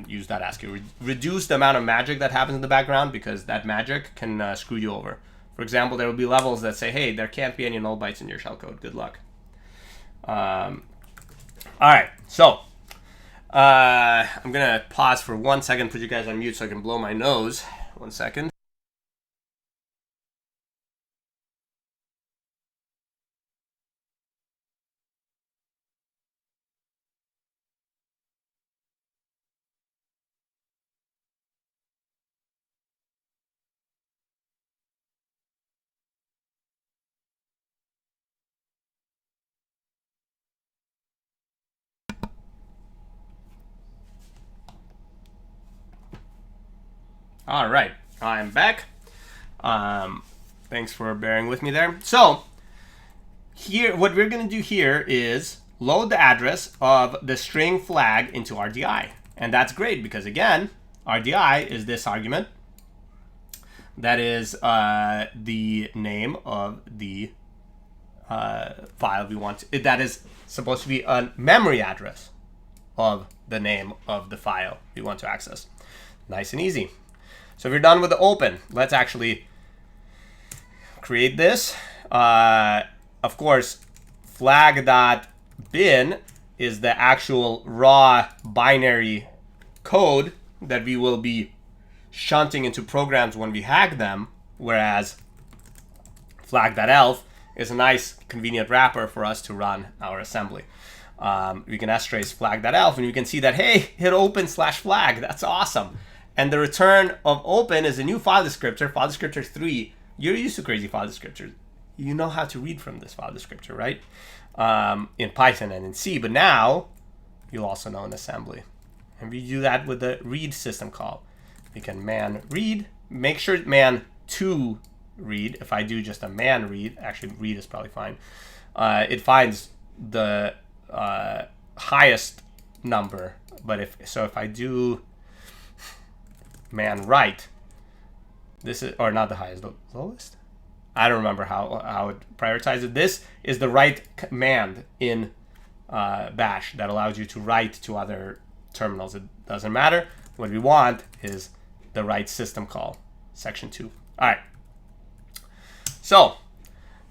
Speaker 1: Use that ASCII. Reduce the amount of magic that happens in the background, because that magic can screw you over. For example, there will be levels that say, hey, there can't be any null bytes in your shellcode. Good luck. All right, so I'm going to pause for 1 second, put you guys on mute so I can blow my nose. 1 second. All right, I'm back. Thanks for bearing with me there. So here, what we're going to do here is load the address of the string flag into RDI. And that's great because, again, RDI is this argument that is the name of the file we want. That is supposed to be a memory address of the name of the file we want to access. Nice and easy. So if you're done with the open, let's actually create this. Of course, flag.bin is the actual raw binary code that we will be shunting into programs when we hack them, whereas flag.elf is a nice, convenient wrapper for us to run our assembly. We can strace flag.elf, and you can see that, hey, hit open/flag. That's awesome. And the return of open is a new file descriptor 3. You're used to crazy file descriptors. You know how to read from this file descriptor, right? In Python and in C, but now you'll also know in assembly. And we do that with the read system call. We can man read, make sure man to read. If I do just a man read, actually read is probably fine. It finds the highest number, but if I do man write, this is, or not the highest, the lowest. I don't remember how it prioritizes. This is the write command in Bash that allows you to write to other terminals. It doesn't matter. What we want is the write system call, section 2. All right. So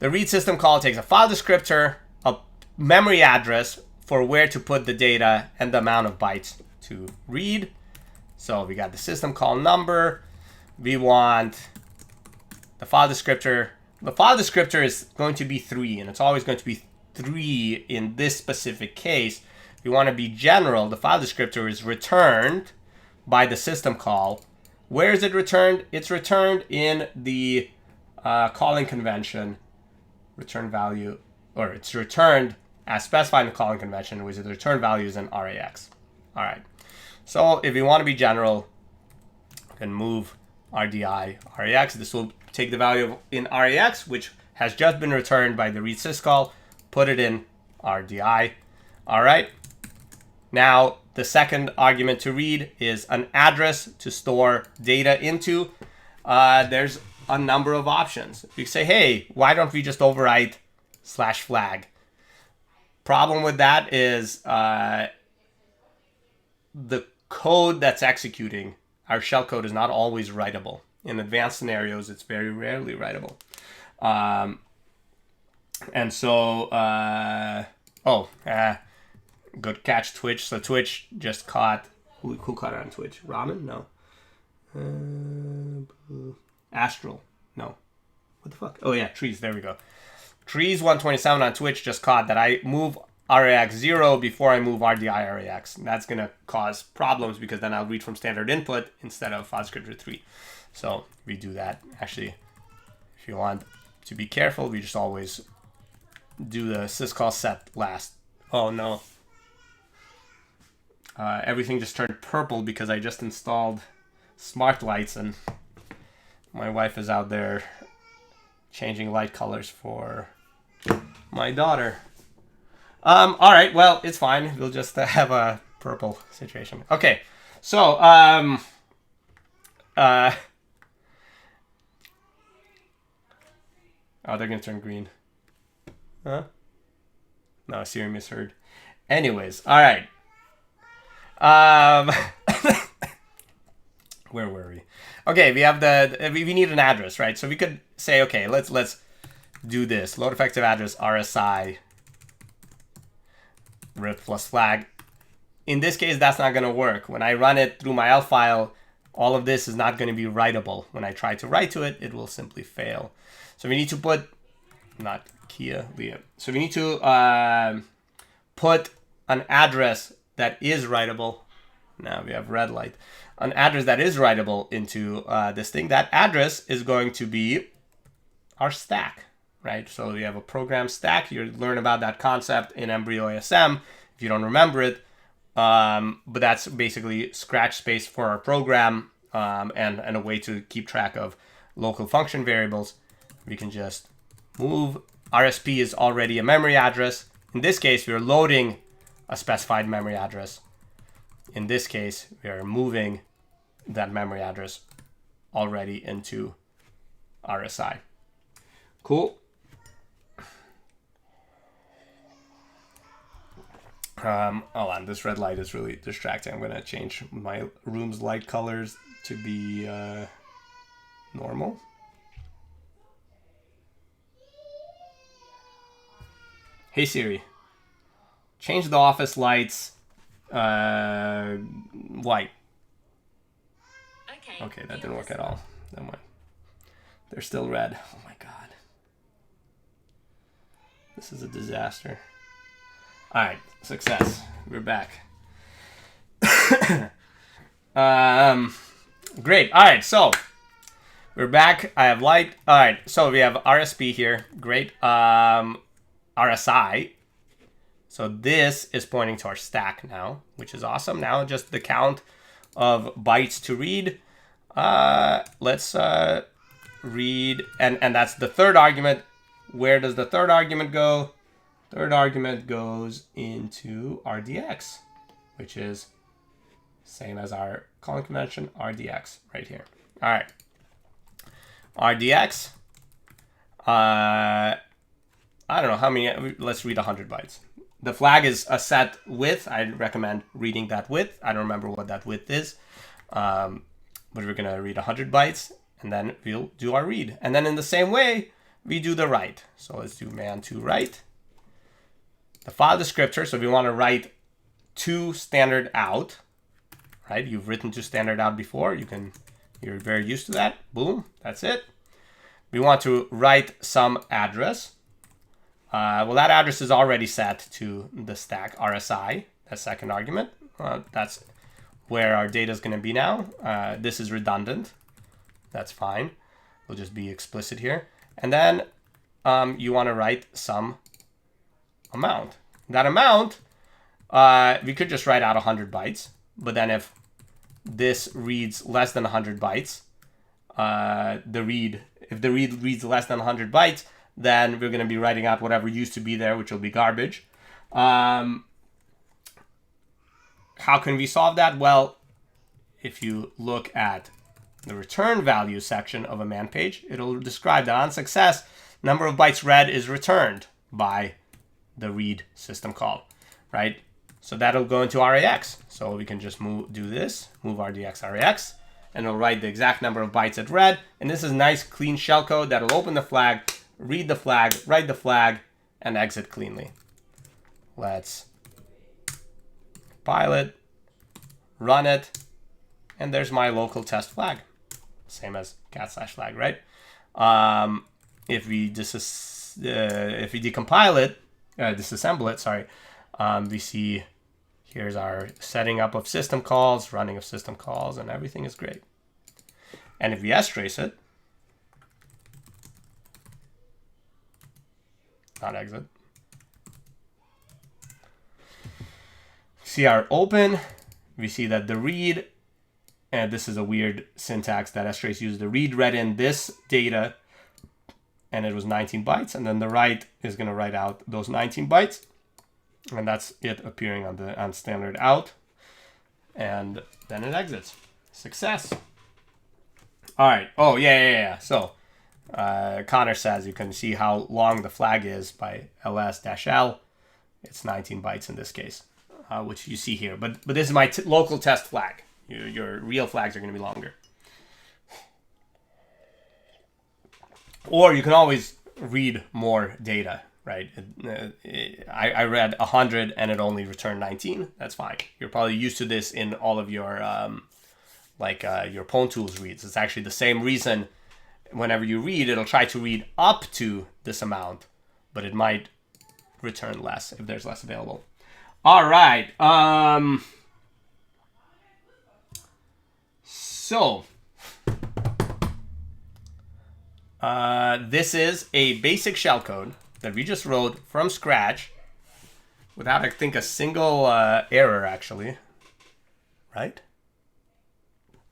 Speaker 1: the read system call takes a file descriptor, a memory address for where to put the data, and the amount of bytes to read. So we got the system call number. We want the file descriptor. The file descriptor is going to be 3, and it's always going to be 3 in this specific case. If you want to be general, the file descriptor is returned by the system call. Where is it returned? It's returned in the calling convention return value, or it's returned as specified in the calling convention, which is the return value is in RAX. All right. So if you want to be general, you can move RDI RAX. This will take the value in RAX, which has just been returned by the read syscall, put it in RDI. All right. Now, the second argument to read is an address to store data into. There's a number of options. You can say, hey, why don't we just overwrite /flag? Problem with that is the code that's executing, our shell code, is not always writable. In advanced scenarios, it's very rarely writable. And so, good catch, Twitch. So Twitch just caught, who caught it on Twitch? Ramen? No. Astral? No. What the fuck? Oh yeah, Trees, there we go. Trees127 on Twitch just caught that I move RAX 0 before I move RDI RAX. And that's going to cause problems because then I'll read from standard input instead of file descriptor 3. So we do that. Actually, if you want to be careful, we just always do the syscall set last. Oh no. Everything just turned purple because I just installed smart lights and my wife is out there changing light colors for my daughter. All right, well, it's fine. We'll just have a purple situation. Okay, so oh, they're gonna turn green. Huh? No, Siri misheard. Anyways, all right. Where were we? Okay, we have we need an address, right? So we could say, okay, let's do this. Load effective address RSI rip plus flag. In this case, that's not going to work. When I run it through my L file, all of this is not going to be writable. When I try to write to it, it will simply fail. So we need to put, not Kia, Leah. So we need to put an address that is writable. Now we have red light. An address that is writable into this thing. That address is going to be our stack, right? So we have a program stack. You learn about that concept in Embryo ASM if you don't remember it. But that's basically scratch space for our program and a way to keep track of local function variables. We can just move. RSP is already a memory address. In this case, we're loading a specified memory address. In this case, we are moving that memory address already into RSI. Cool. Hold on, this red light is really distracting. I'm gonna change my room's light colors to be normal. Hey Siri, change the office lights white. Okay, that didn't work at all. Never mind. They're still red. Oh my god. This is a disaster. Alright, success. We're back. Great. Alright, so we're back. I have light. Alright, so we have RSP here. Great. RSI. So this is pointing to our stack now, which is awesome. Now just the count of bytes to read. Let's read, and that's the third argument. Where does the third argument go? Third argument goes into RDX, which is same as our calling convention, RDX, right here. All right, RDX. I don't know how many. Let's read 100 bytes. The flag is a set width. I recommend reading that width. I don't remember what that width is, but we're gonna read 100 bytes, and then we'll do our read. And then in the same way, we do the write. So let's do man to write. The file descriptor. So we want to write to standard out, right? You've written to standard out before. You're very used to that. Boom, that's it. We want to write some address. Well, that address is already set to the stack RSI, that second argument. That's where our data is going to be now. This is redundant. That's fine. We'll just be explicit here. And then you want to write some amount. That amount, we could just write out 100 bytes. But then if this reads less than 100 bytes, if the read reads less than 100 bytes, then we're going to be writing out whatever used to be there, which will be garbage. How can we solve that? Well, if you look at the return value section of a man page, it'll describe that on success, number of bytes read is returned by the read system call, right? So that'll go into RAX. So we can just move RDX RAX, and it'll write the exact number of bytes it read. And this is nice, clean shellcode that'll open the flag, read the flag, write the flag, and exit cleanly. Let's compile it, run it, and there's my local test flag. Same as cat/flag, right? If we decompile it, disassemble it, sorry, we see here's our setting up of system calls, running of system calls, and everything is great. And if we strace it, not exit, see our open, we see that the read, and this is a weird syntax that strace used, the read read in this data, and it was 19 bytes, and then the write is going to write out those 19 bytes, and that's it appearing on standard out, and then it exits. Success. All right. Oh, yeah. So Connor says you can see how long the flag is by ls-l. It's 19 bytes in this case, which you see here. But this is my local test flag. Your real flags are going to be longer. Or you can always read more data, right? I read 100 and it only returned 19. That's fine. You're probably used to this in all of your your pwn.tools reads. It's actually the same reason. Whenever you read, it'll try to read up to this amount, but it might return less if there's less available. All right. This is a basic shellcode that we just wrote from scratch without, I think, a single error, actually. Right?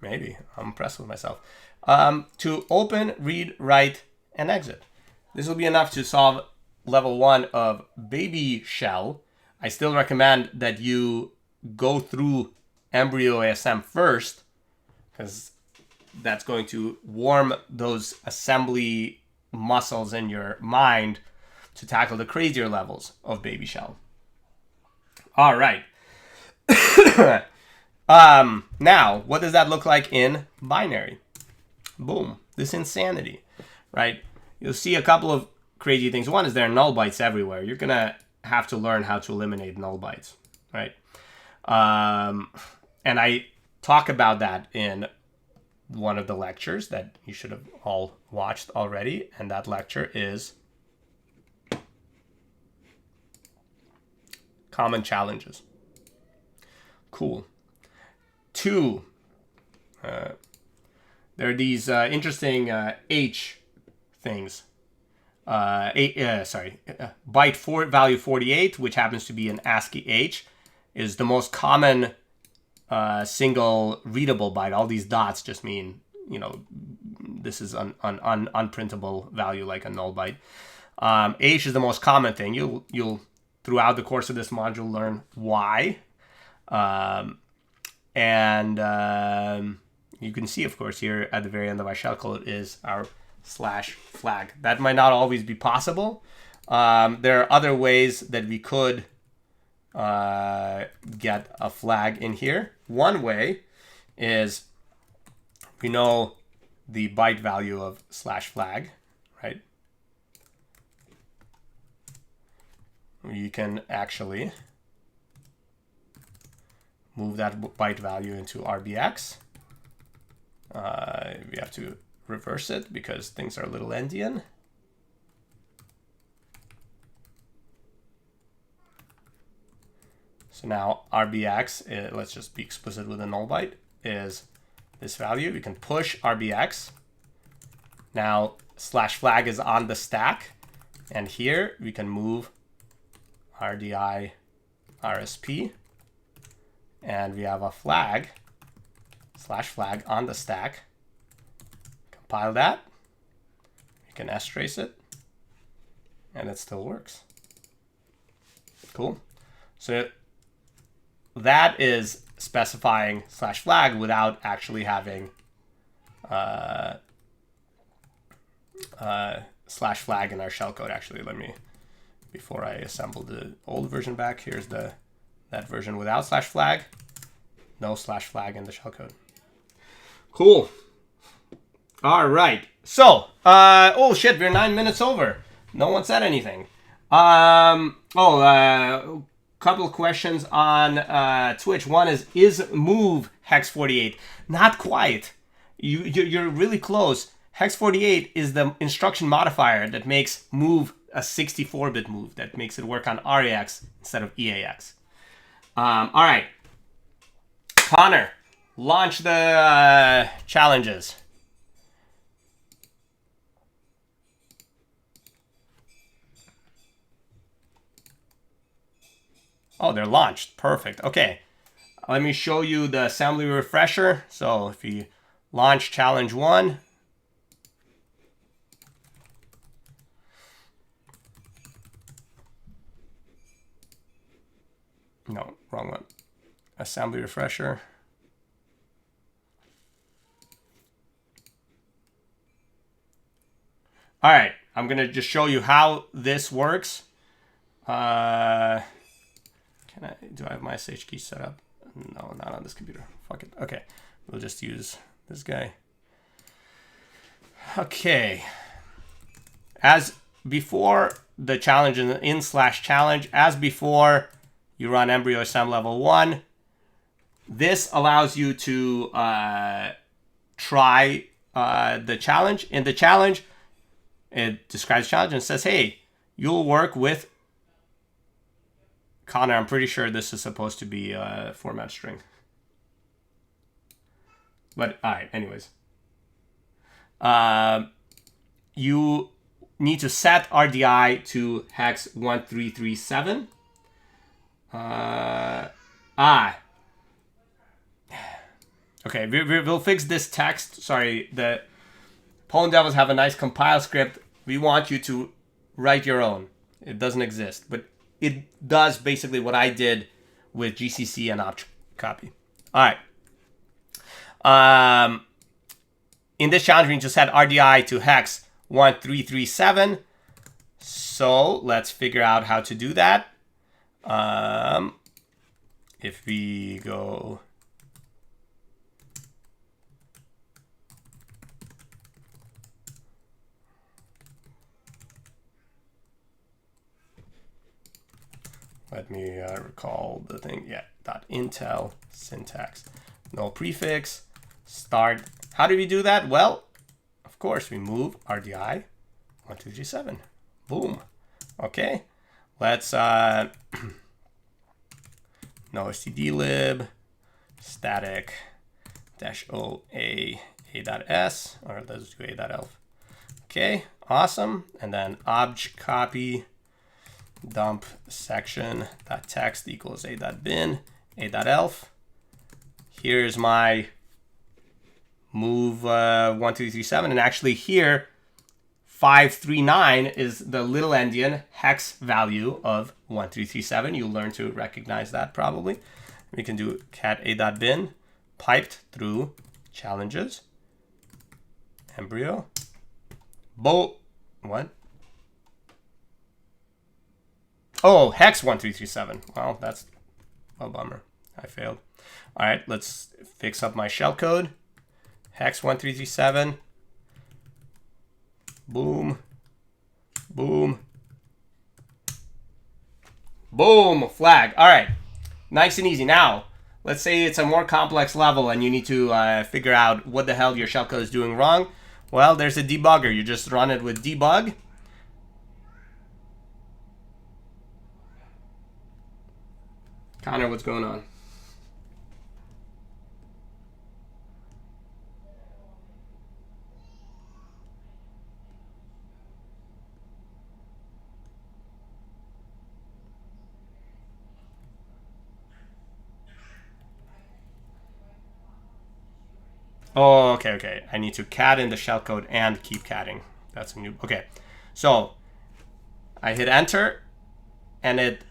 Speaker 1: Maybe. I'm impressed with myself. To open, read, write, and exit. This will be enough to solve level 1 of baby shell. I still recommend that you go through embryo ASM first, because that's going to warm those assembly muscles in your mind to tackle the crazier levels of baby shell. All right. Now, what does that look like in binary? Boom. This insanity, right? You'll see a couple of crazy things. One is there are null bytes everywhere. You're going to have to learn how to eliminate null bytes, right? And I talk about that in one of the lectures that you should have all watched already. And that lecture is Common Challenges. Cool. 2. There are these interesting H things. Byte value 48, which happens to be an ASCII H, is the most common single readable byte. All these dots just mean, this is an unprintable value like a null byte. H is the most common thing. You'll throughout the course of this module learn why. You can see, of course, here at the very end of our shellcode is our /flag. That might not always be possible. There are other ways that we could get a flag in here. One way is we know the byte value of /flag, right? You can actually move that byte value into RBX. We have to reverse it because things are a little endian. So now RBX, let's just be explicit with a null byte, is this value. We can push RBX. Now /flag is on the stack. And here we can move RDI RSP. And we have a flag, /flag on the stack. Compile that. You can strace it. And it still works. Cool. So that is specifying /flag without actually having /flag in our shellcode. Actually, before I assemble the old version back, here's that version without /flag. No /flag in the shellcode. Cool. All right. So, oh shit, we're 9 minutes over. No one said anything. Couple of questions on Twitch. One is move hex 48? Not quite. You're really close. Hex 48 is the instruction modifier that makes move a 64-bit move, that makes it work on RAX instead of EAX. All right. Connor, launch the challenges. Oh, they're launched. Perfect. Okay. Let me show you the assembly refresher. So if you launch challenge 1, no, wrong one. Assembly refresher. All right, I'm gonna just show you how this works. Do I have my SH key set up? No, not on this computer. Fuck it. Okay, we'll just use this guy. Okay, as before the challenge in/challenge, as before you run embryo assembly level 1. This allows you to try the challenge. In the challenge, it describes the challenge and says, hey, you'll work with Connor. I'm pretty sure this is supposed to be a format string. But all right, anyways. You need to set RDI to hex 1337. Okay, we'll fix this text. Sorry, the Pwn devils have a nice compile script. We want you to write your own. It doesn't exist, but it does basically what I did with GCC and opt copy. All right. In this challenge, we need to set RDI to hex 1337. So let's figure out how to do that. If we go... Let me recall the thing. Yeah, .intel syntax. No prefix. Start. How do we do that? Well, of course, we move RDI 1237. Boom. Okay. Let's no stdlib static -o a.s, or let's do a.elf. Okay, awesome. And then obj copy dump section .text equals a.bin a.elf. Here's my move 1237, and actually here 539 is the little endian hex value of 1337. You'll learn to recognize that probably. We can do cat a.bin piped through challenges embryo what? Oh, hex 1337. Well, that's a bummer. I failed. All right, let's fix up my shellcode. Hex 1337. Boom. Boom. Boom. Flag. All right. Nice and easy. Now, let's say it's a more complex level and you need to figure out what the hell your shellcode is doing wrong. Well, there's a debugger. You just run it with debug. Connor, what's going on? Oh, okay. I need to cat in the shellcode and keep catting. That's a new, okay. So I hit enter and it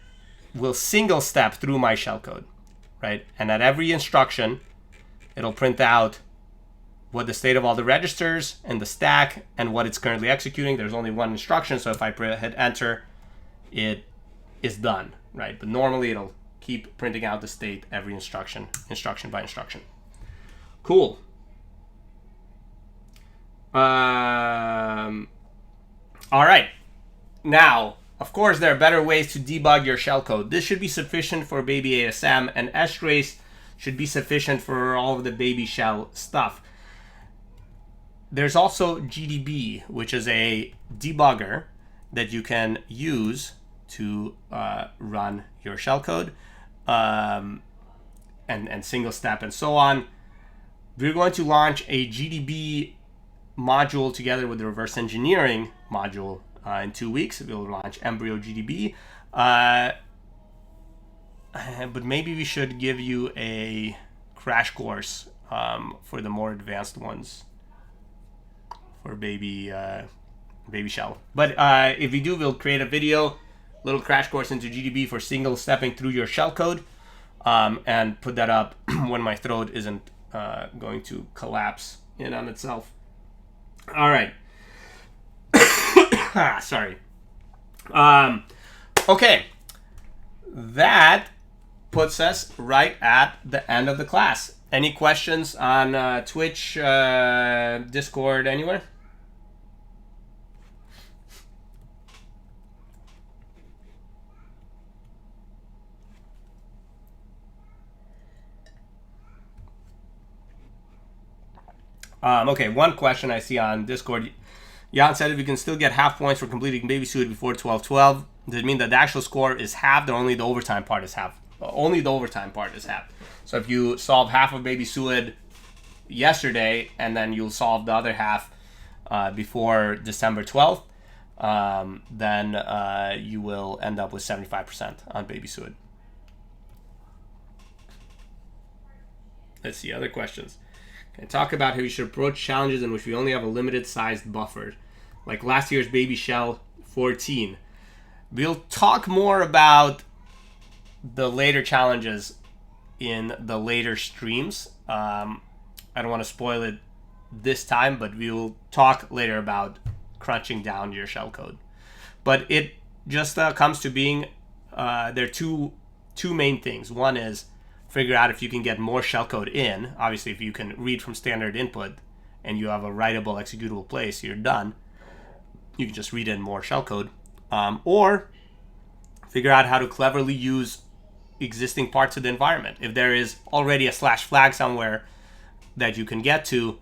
Speaker 1: will single step through my shellcode, right? And at every instruction, it'll print out what the state of all the registers and the stack and what it's currently executing. There's only one instruction, so if I hit enter, it is done, right? But normally it'll keep printing out the state every instruction by instruction. Cool. All right. Now, of course, there are better ways to debug your shellcode. This should be sufficient for baby ASM, and strace should be sufficient for all of the baby shell stuff. There's also GDB, which is a debugger that you can use to run your shellcode, and single step and so on. We're going to launch a GDB module together with the reverse engineering module in 2 weeks. We'll launch embryo GDB. But maybe we should give you a crash course for the more advanced ones for baby shell. But if we do, we'll create a video, little crash course into GDB for single stepping through your shellcode, and put that up when my throat isn't going to collapse in on itself. All right. Sorry. Okay. That puts us right at the end of the class. Any questions on Twitch, Discord, anywhere? Okay, one question I see on Discord. Jan said if you can still get half points for completing Baby Suit before 12-12, does it mean that the actual score is halved or only the overtime part is halved? Only the overtime part is halved. So if you solve half of Baby Suit yesterday and then you'll solve the other half before December 12th, then you will end up with 75% on Baby Suit. Let's see, other questions. Okay, talk about how you should approach challenges in which we only have a limited sized buffer, like last year's Baby Shell 14. We'll talk more about the later challenges in the later streams. I don't want to spoil it this time, but we will talk later about crunching down your shellcode. But it just comes to being, there are two main things. One is figure out if you can get more shellcode in. Obviously, if you can read from standard input and you have a writable, executable place, you're done. You can just read in more shellcode. Or figure out how to cleverly use existing parts of the environment. If there is already a /flag somewhere that you can get to,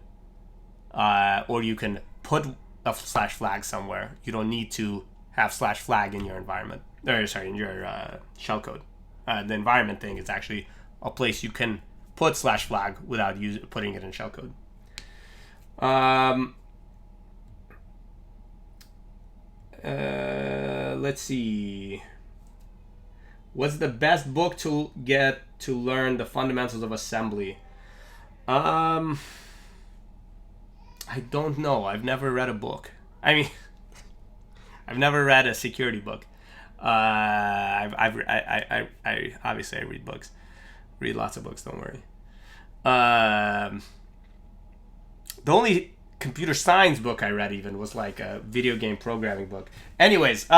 Speaker 1: or you can put a /flag somewhere, you don't need to have /flag in your environment. Or sorry, in your shellcode. The environment thing is actually a place you can put /flag without putting it in shellcode. Let's see. What's the best book to get to learn the fundamentals of assembly? I don't know. I've never read a book. I mean, I've never read a security book. I obviously I read books. Read lots of books. Don't worry. The only computer science book I read even was like a video game programming book. Anyways, so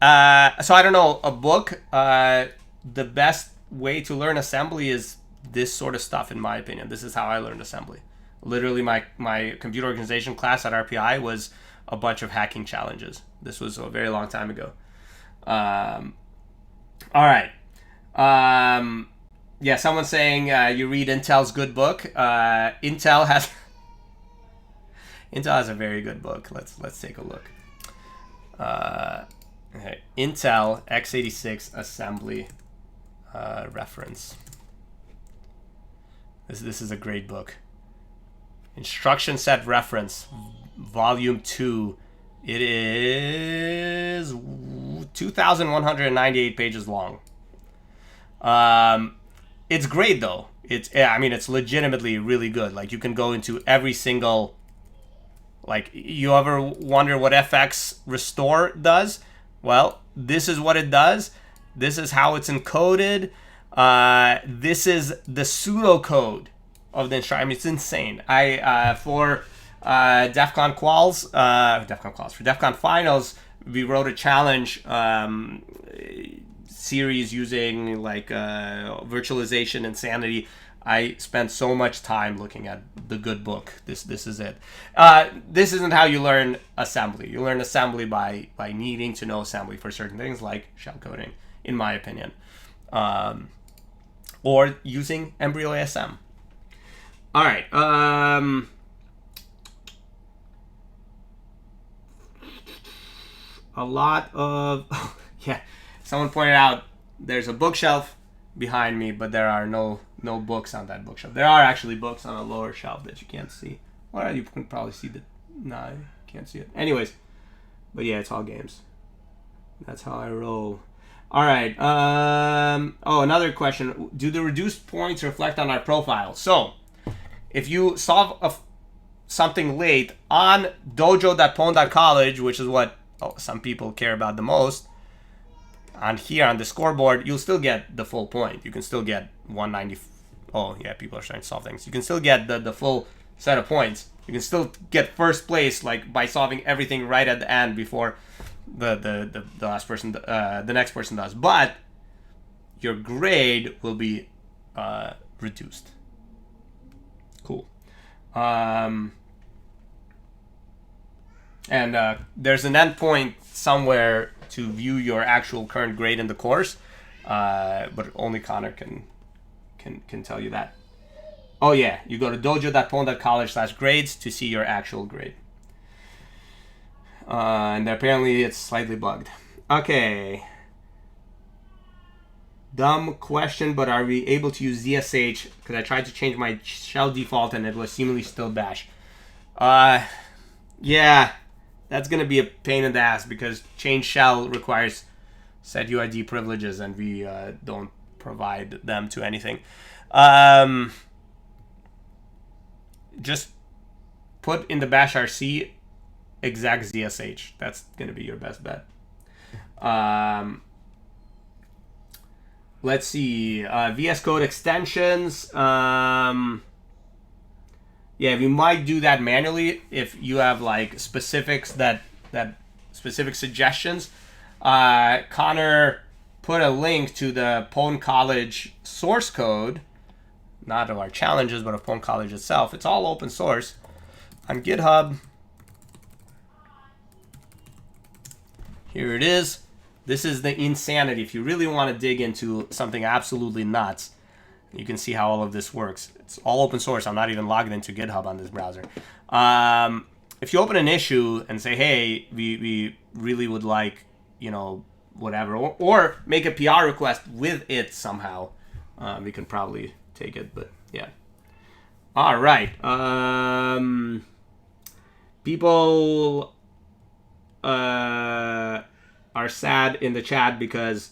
Speaker 1: I don't know, a book. The best way to learn assembly is this sort of stuff, in my opinion. This is how I learned assembly. Literally, my computer organization class at RPI was a bunch of hacking challenges. This was a very long time ago. All right. Yeah, someone's saying you read Intel's good book. Intel has a very good book. Let's take a look. Okay. Intel X86 Assembly reference. This is a great book. Instruction set reference, volume 2. It is 2,198 pages long. It's great though. It's legitimately really good. Like, you can go into every single, like, you ever wonder what FX restore does? Well, this is what it does. This is how it's encoded. This is the pseudocode of the instruction. I mean, it's insane. For DEF CON finals, we wrote a challenge series using like virtualization insanity. I spent so much time looking at the good book. This is it. This isn't how you learn assembly. You learn assembly by needing to know assembly for certain things like shellcoding, in my opinion, or using Embryo ASM. All right. A lot of yeah. Someone pointed out there's a bookshelf behind me, but there are no books on that bookshelf. There are actually books on a lower shelf that you can't see. Well, you can probably see the... No, you can't see it. Anyways, but yeah, it's all games. That's how I roll. All right. Another question. Do the reduced points reflect on our profile? So, if you solve something late on dojo.pwn.college, which is what some people care about the most, on here on the scoreboard, you'll still get the full point. You can still get 190. Oh yeah, people are trying to solve things. You can still get the full set of points. You can still get first place, like, by solving everything right at the end before the last person, the next person does. But your grade will be reduced. Cool. And there's an endpoint somewhere to view your actual current grade in the course, but only Connor can tell you that. Oh yeah, you go to dojo.pwn.college/grades to see your actual grade. And apparently it's slightly bugged. Okay. Dumb question, but are we able to use ZSH? Because I tried to change my shell default and it was seemingly still bash. Yeah, that's going to be a pain in the ass because change shell requires set UID privileges and we don't provide them to anything. Just put in the bash RC exec ZSH. That's going to be your best bet. Let's see. VS Code extensions. Yeah, we might do that manually if you have like specifics that specific suggestions. Connor put a link to the pwn.college source code, not of our challenges, but of pwn.college itself. It's all open source on GitHub. Here it is. This is the insanity. If you really want to dig into something absolutely nuts, you can see how all of this works. It's all open source. I'm not even logged into GitHub on this browser. If you open an issue and say, hey, we really would like, you know, whatever, or make a PR request with it somehow, we can probably take it, but yeah. All right. People are sad in the chat because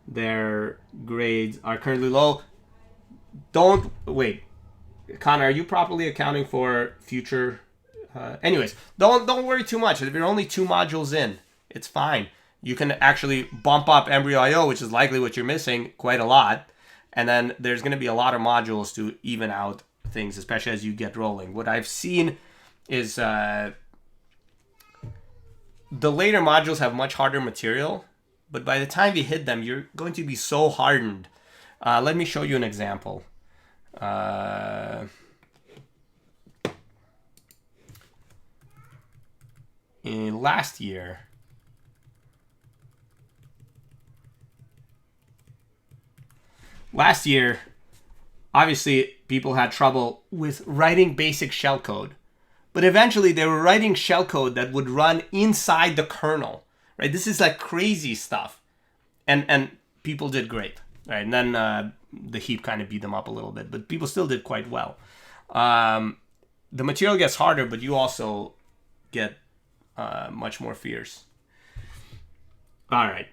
Speaker 1: their grades are currently low. Don't wait, Connor. Are you properly accounting for future? Anyways, don't worry too much. If you're only 2 modules in, it's fine. You can actually bump up Embryo.io, which is likely what you're missing, quite a lot. And then there's going to be a lot of modules to even out things, especially as you get rolling. What I've seen is the later modules have much harder material, but by the time you hit them, you're going to be so hardened. Let me show you an example. In last year, obviously, people had trouble with writing basic shellcode. But eventually, they were writing shellcode that would run inside the kernel. Right? This is like crazy stuff. And people did great. Right? And then the heap kind of beat them up a little bit. But people still did quite well. The material gets harder, but you also get much more fierce. All right.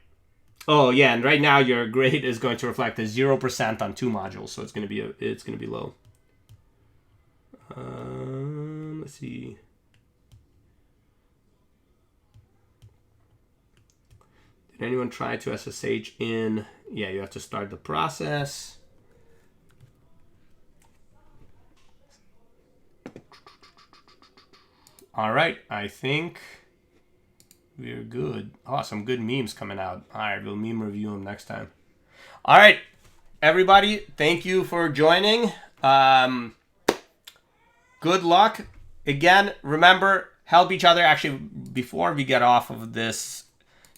Speaker 1: Oh yeah, and right now your grade is going to reflect a 0% on 2 modules, so it's going to be low. Let's see. Did anyone try to SSH in? Yeah, you have to start the process. All right, I think we're good. Oh, some good memes coming out. All right, we'll meme review them next time. All right, everybody, thank you for joining. Good luck. Again, remember, help each other. Actually, before we get off of this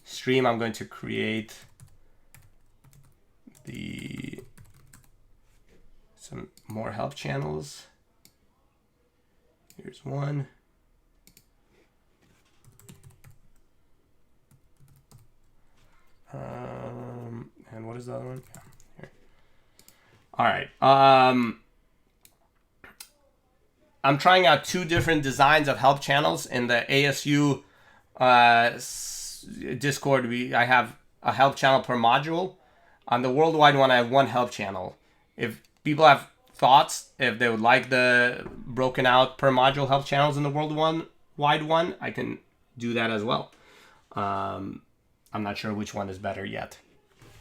Speaker 1: stream, I'm going to create some more help channels. Here's one. And what is the other one? Yeah, here. All right. I'm trying out 2 different designs of help channels in the ASU Discord. I have a help channel per module. On the worldwide one, I have 1 help channel. If people have thoughts, if they would like the broken out per module help channels in the worldwide one, I can do that as well. I'm not sure which one is better yet,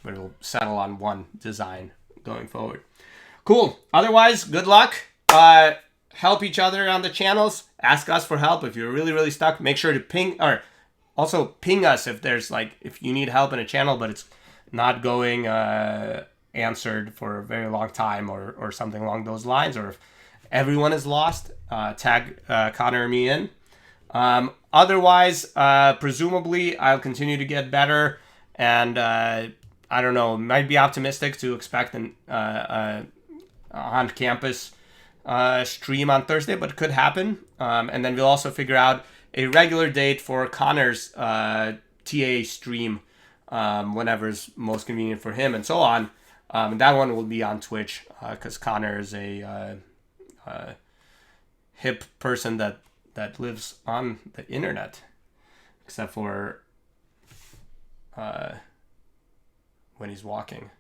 Speaker 1: but we'll settle on 1 design going forward. Cool. Otherwise, good luck. Help each other on the channels. Ask us for help if you're really, really stuck. Make sure to ping us if you need help in a channel, but it's not going answered for a very long time or something along those lines, or if everyone is lost, tag Connor or me in. Otherwise, presumably, I'll continue to get better, and I don't know, might be optimistic to expect an on-campus stream on Thursday, but it could happen. And then we'll also figure out a regular date for Connor's TA stream whenever is most convenient for him and so on. And that one will be on Twitch because Connor is a hip person that lives on the internet, except for when he's walking.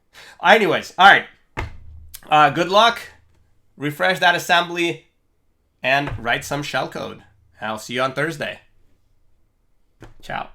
Speaker 1: Anyways, all right. Good luck. Refresh that assembly and write some shellcode. I'll see you on Thursday. Ciao.